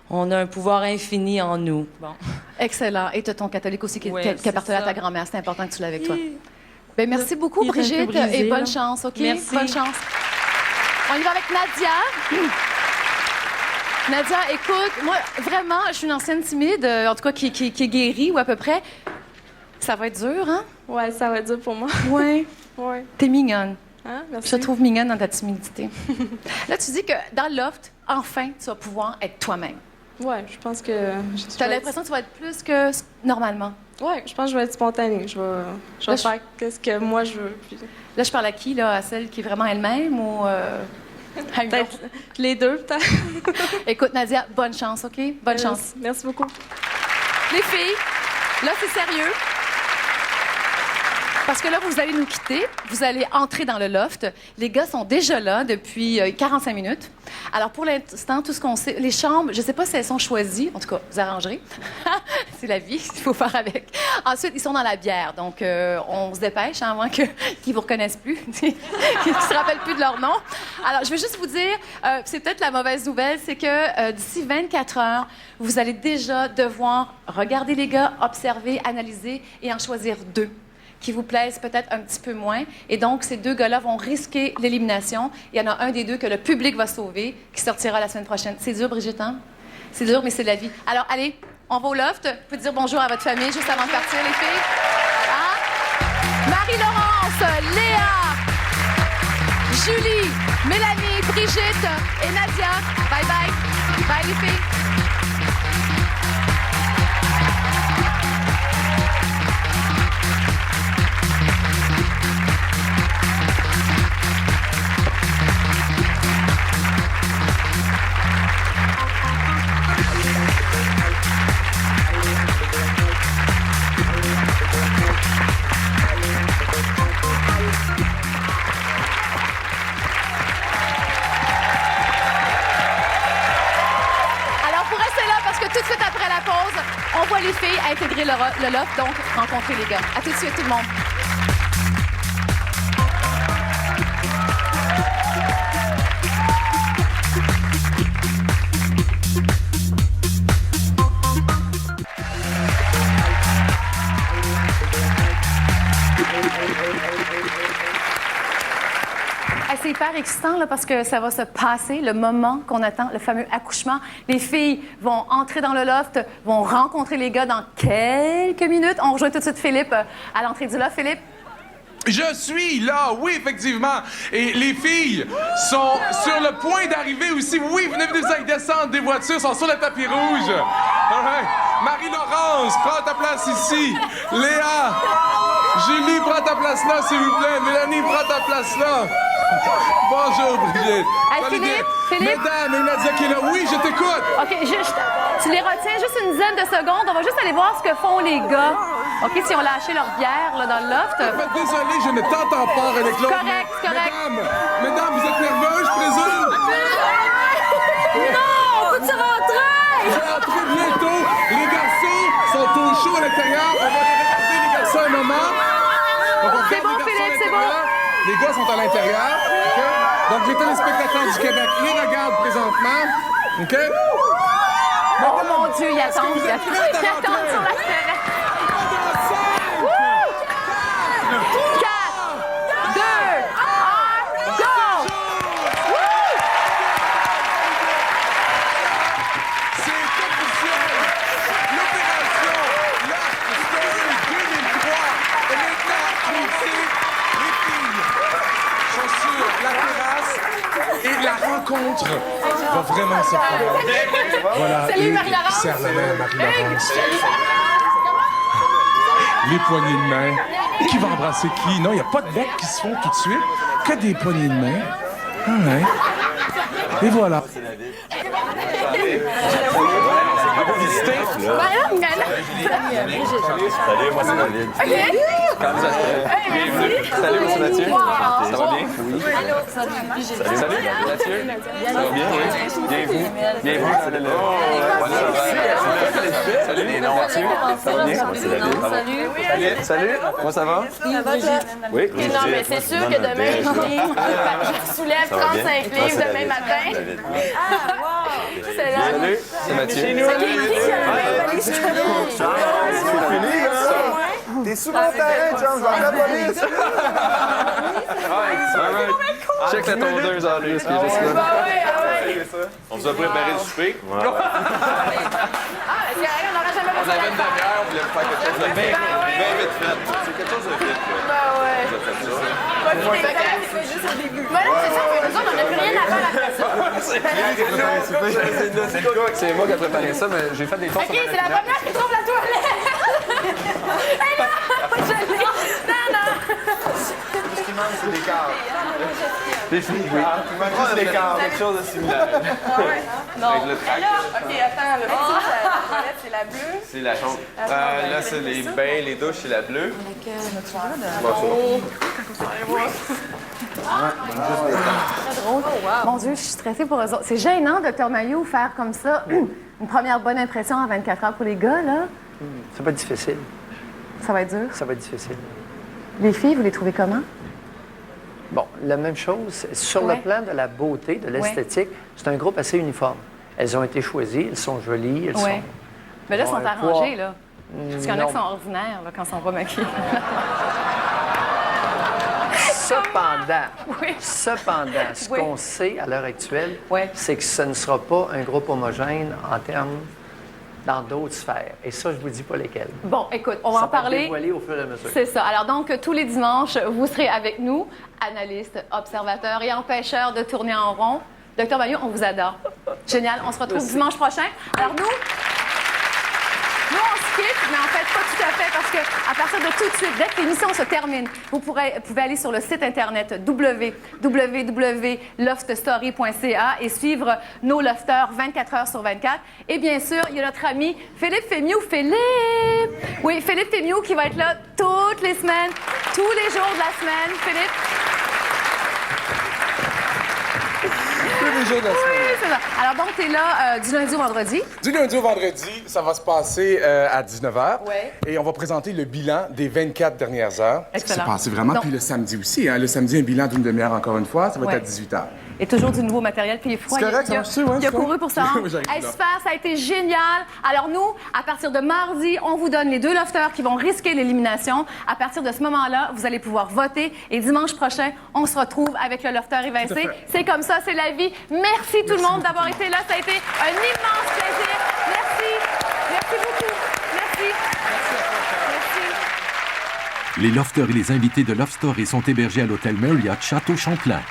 on a un pouvoir infini en nous. Bon. Excellent. Et tu as ton catholique aussi qui appartenait à ta grand-mère. C'est important que tu l'aies avec toi. Ben, merci beaucoup, Il est Brigitte, un peu brisé, et bonne là. chance, OK? Merci. Bonne chance. On y va avec Nadia. Nadia, écoute, moi, vraiment, je suis une ancienne timide, en tout cas qui est guérie, ou à peu près. Ça va être dur, hein? Ouais, ça va être dur pour moi. Oui. Ouais. T'es mignonne. Hein? Merci. Je te trouve mignonne dans ta timidité. Là, tu dis que dans le loft, enfin, tu vas pouvoir être toi-même. Ouais, je pense que... Tu as l'impression que tu vas être plus que normalement? Ouais, je pense que je vais être spontanée. Je vais faire ce que moi je veux. Puis... Là, je parle à qui, là? À celle qui est vraiment elle-même ou à une autre? Les deux, peut-être. Écoute, Nadia, bonne chance, OK? Bonne chance. Merci beaucoup. Les filles, là, c'est sérieux. Parce que là, vous allez nous quitter. Vous allez entrer dans le loft. Les gars sont déjà là depuis 45 minutes. Alors, pour l'instant, tout ce qu'on sait... Les chambres, je ne sais pas si elles sont choisies. En tout cas, vous arrangerez. C'est la vie, il faut faire avec. Ensuite, ils sont dans la bière. Donc, on se dépêche avant qu'ils ne vous reconnaissent plus, qu'ils ne se rappellent plus de leur nom. Alors, je vais juste vous dire, c'est peut-être la mauvaise nouvelle, c'est que d'ici 24 heures, vous allez déjà devoir regarder les gars, observer, analyser et en choisir 2 qui vous plaisent peut-être un petit peu moins. Et donc, ces 2 gars-là vont risquer l'élimination. Il y en a un des 2 que le public va sauver, qui sortira la semaine prochaine. C'est dur, Brigitte, hein? C'est dur, mais c'est la vie. Alors, allez, on va au loft. Vous pouvez dire bonjour à votre famille juste avant de partir, les filles. Hein? Marie-Laurence, Léa, Julie, Mélanie, Brigitte et Nadia. Bye-bye. Bye, les filles. Tout de suite après la pause, on voit les filles intégrer le loft, donc rencontrer les gars. À tout de suite, tout le monde. C'est hyper excitant là, parce que ça va se passer, le moment qu'on attend, le fameux accouchement. Les filles vont entrer dans le loft, vont rencontrer les gars dans quelques minutes. On rejoint tout de suite Philippe à l'entrée du loft. Philippe? Je suis là, oui, effectivement. Et les filles sont sur le point d'arriver aussi. Oui, venez, ils descendent des voitures, sont sur le tapis rouge. All right. Marie-Laurence, prends ta place ici. Léa, Julie, prends ta place là, s'il vous plaît. Mélanie, prends ta place là. Bonjour, Brigitte. Philippe? Mesdames et Nadia qui est là. Oui, je t'écoute. OK, tu les retiens juste une dizaine de secondes. On va juste aller voir ce que font les gars. OK, si on lâché leur bière là, dans le loft. Désolé, je ne t'entends pas, René-Claude. Correct, correct. Mesdames, vous êtes nerveuses, je présume? Non, peux-tu rentrer? Je vais entrer bientôt. Les garçons sont au chaud à l'intérieur. On va aller regarder les garçons un moment. C'est bon, Philippe, c'est bon. Les gars sont à l'intérieur. Okay? Donc, les téléspectateurs du Québec les regardent. ma'am. OK? Oh mon Dieu, il attend. Il attend sur la terrasse. 4, 2, 1, go! C'est officiel! L'opération Loft Story 2003 est maintenant annoncée. Les filles sont sur la terrasse et la rencontre va vraiment se faire. Voilà, Salut, Marie-Laurence! Serre la main à Marie-Laurence. Les poignées de main. Qui va embrasser qui? Non, il n'y a pas de becs qui se font tout de suite. Que des poignées de main. Ouais. Et voilà. Salut, moi c'est David. Comment ça va? Bienvenue. Salut, moi c'est Mathieu. Ça va bien? Oui. Salut, Mathieu. Ça va bien? Oui. Bienvenue. Bienvenue. Salut. Salut, Mathieu. Ça va bien? Moi c'est David. Salut. Comment ça va? Oui. Non, mais c'est sûr que demain, je soulève 35 livres demain matin. C'est là. Salut, c'est Mathieu. C'est fini, là! T'es sous mon terrain, John, je vais appeler la police! Check la tondeuse en lui, excusez moi On vous a préparé le souper. Ah, c'est rien, on n'aura jamais On avait une demi-heure, on voulait faire quelque chose de bien vite fait. C'est quelque chose de vite, là. Ben ouais. On a fait ça. C'est juste au début. Ben non, c'est ça, mais nous autres, on n'a plus rien à faire après ça. C'est moi qui ai préparé ça, mais j'ai fait des tours. OK, c'est la première qui trouve la toilette. Hey, là, je l'ai. Non. Ce qui manque, c'est des câbles. Des filles, oui. Il manque juste des câbles. Quelque chose de similaire. Non. Avec le track. OK, attends, la toilette, c'est la bleue. C'est la chambre. Là, c'est les bains, les douches, c'est la bleue. Mon Dieu, je suis stressée pour eux autres. C'est gênant, Dr. Mailloux, faire comme ça une première bonne impression en 24 heures pour les gars, là. Ça va être difficile. Ça va être dur. Ça va être difficile. Les filles, vous les trouvez comment? Bon, la même chose. Sur le plan de la beauté, de l'esthétique, c'est un groupe assez uniforme. Elles ont été choisies, elles sont jolies, elles sont... Mais là, elles sont un arrangées, poids. là. Parce qu'il y en a qui sont ordinaires, là, quand ils sont pas maquillés. Cependant, ce qu'on sait à l'heure actuelle, c'est que ce ne sera pas un groupe homogène en termes dans d'autres sphères. Et ça, je vous dis pas lesquelles. Bon, écoute, on va en parler. Dévoiler au fur et à mesure. C'est ça. Alors donc, tous les dimanches, vous serez avec nous, analystes, observateurs et empêcheurs de tourner en rond. Dr. Mailloux, on vous adore. Génial. On se retrouve dimanche prochain. Alors nous, on se quitte, mais en fait, pas tout à fait, parce qu'à partir de tout de suite, dès que l'émission se termine, vous pouvez aller sur le site Internet www.loftstory.ca et suivre nos lofters 24 heures sur 24. Et bien sûr, il y a notre ami Philippe Fémiou. Oui, Philippe Fémiou qui va être là toutes les semaines, tous les jours de la semaine. Philippe. Tous les jours de la semaine. Oui, c'est ça. Alors donc, tu es là du lundi au vendredi. Du lundi au vendredi, ça va se passer à 19h. Ouais. Et on va présenter le bilan des 24 dernières heures. Excellent. Ça s'est passé vraiment. Donc- Puis le samedi aussi. Hein. Le samedi, un bilan d'une demi-heure encore une fois. Ça va Ouais. être à 18h. Et toujours du nouveau matériel. Puis il est froid. C'est correct, il a, ça marche, ouais, il a c'est couru bon. pour ça. Hein? J'arrive Hey, là. super, ça a été génial. Alors nous, à partir de mardi, on vous donne les 2 lofters qui vont risquer l'élimination. À partir de ce moment-là, vous allez pouvoir voter. Et dimanche prochain, on se retrouve avec le lofter évincé. fait. C'est comme ça, c'est la vie. Merci tout le monde d'avoir été là. Ça a été un immense plaisir. Merci. Merci beaucoup. Merci. Les lofters et les invités de Loft Story sont hébergés à l'hôtel Marriott Château-Champlain.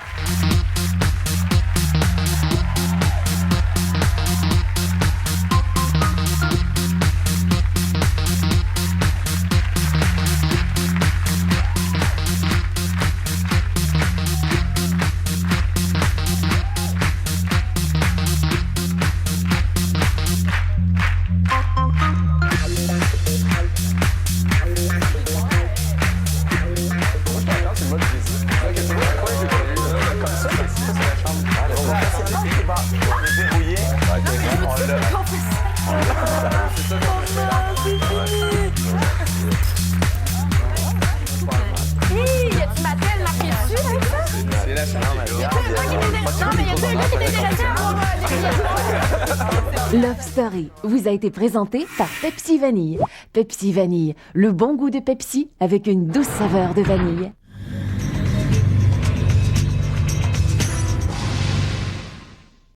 Hi, y a-tu Mattel marqué dessus avec ça? C'est la chambre. Non, mais y a-tu un gars qui est intéressé à avoir Love Story vous a été présenté par Pepsi Vanille. Pepsi Vanille, le bon goût de Pepsi avec une douce saveur de vanille.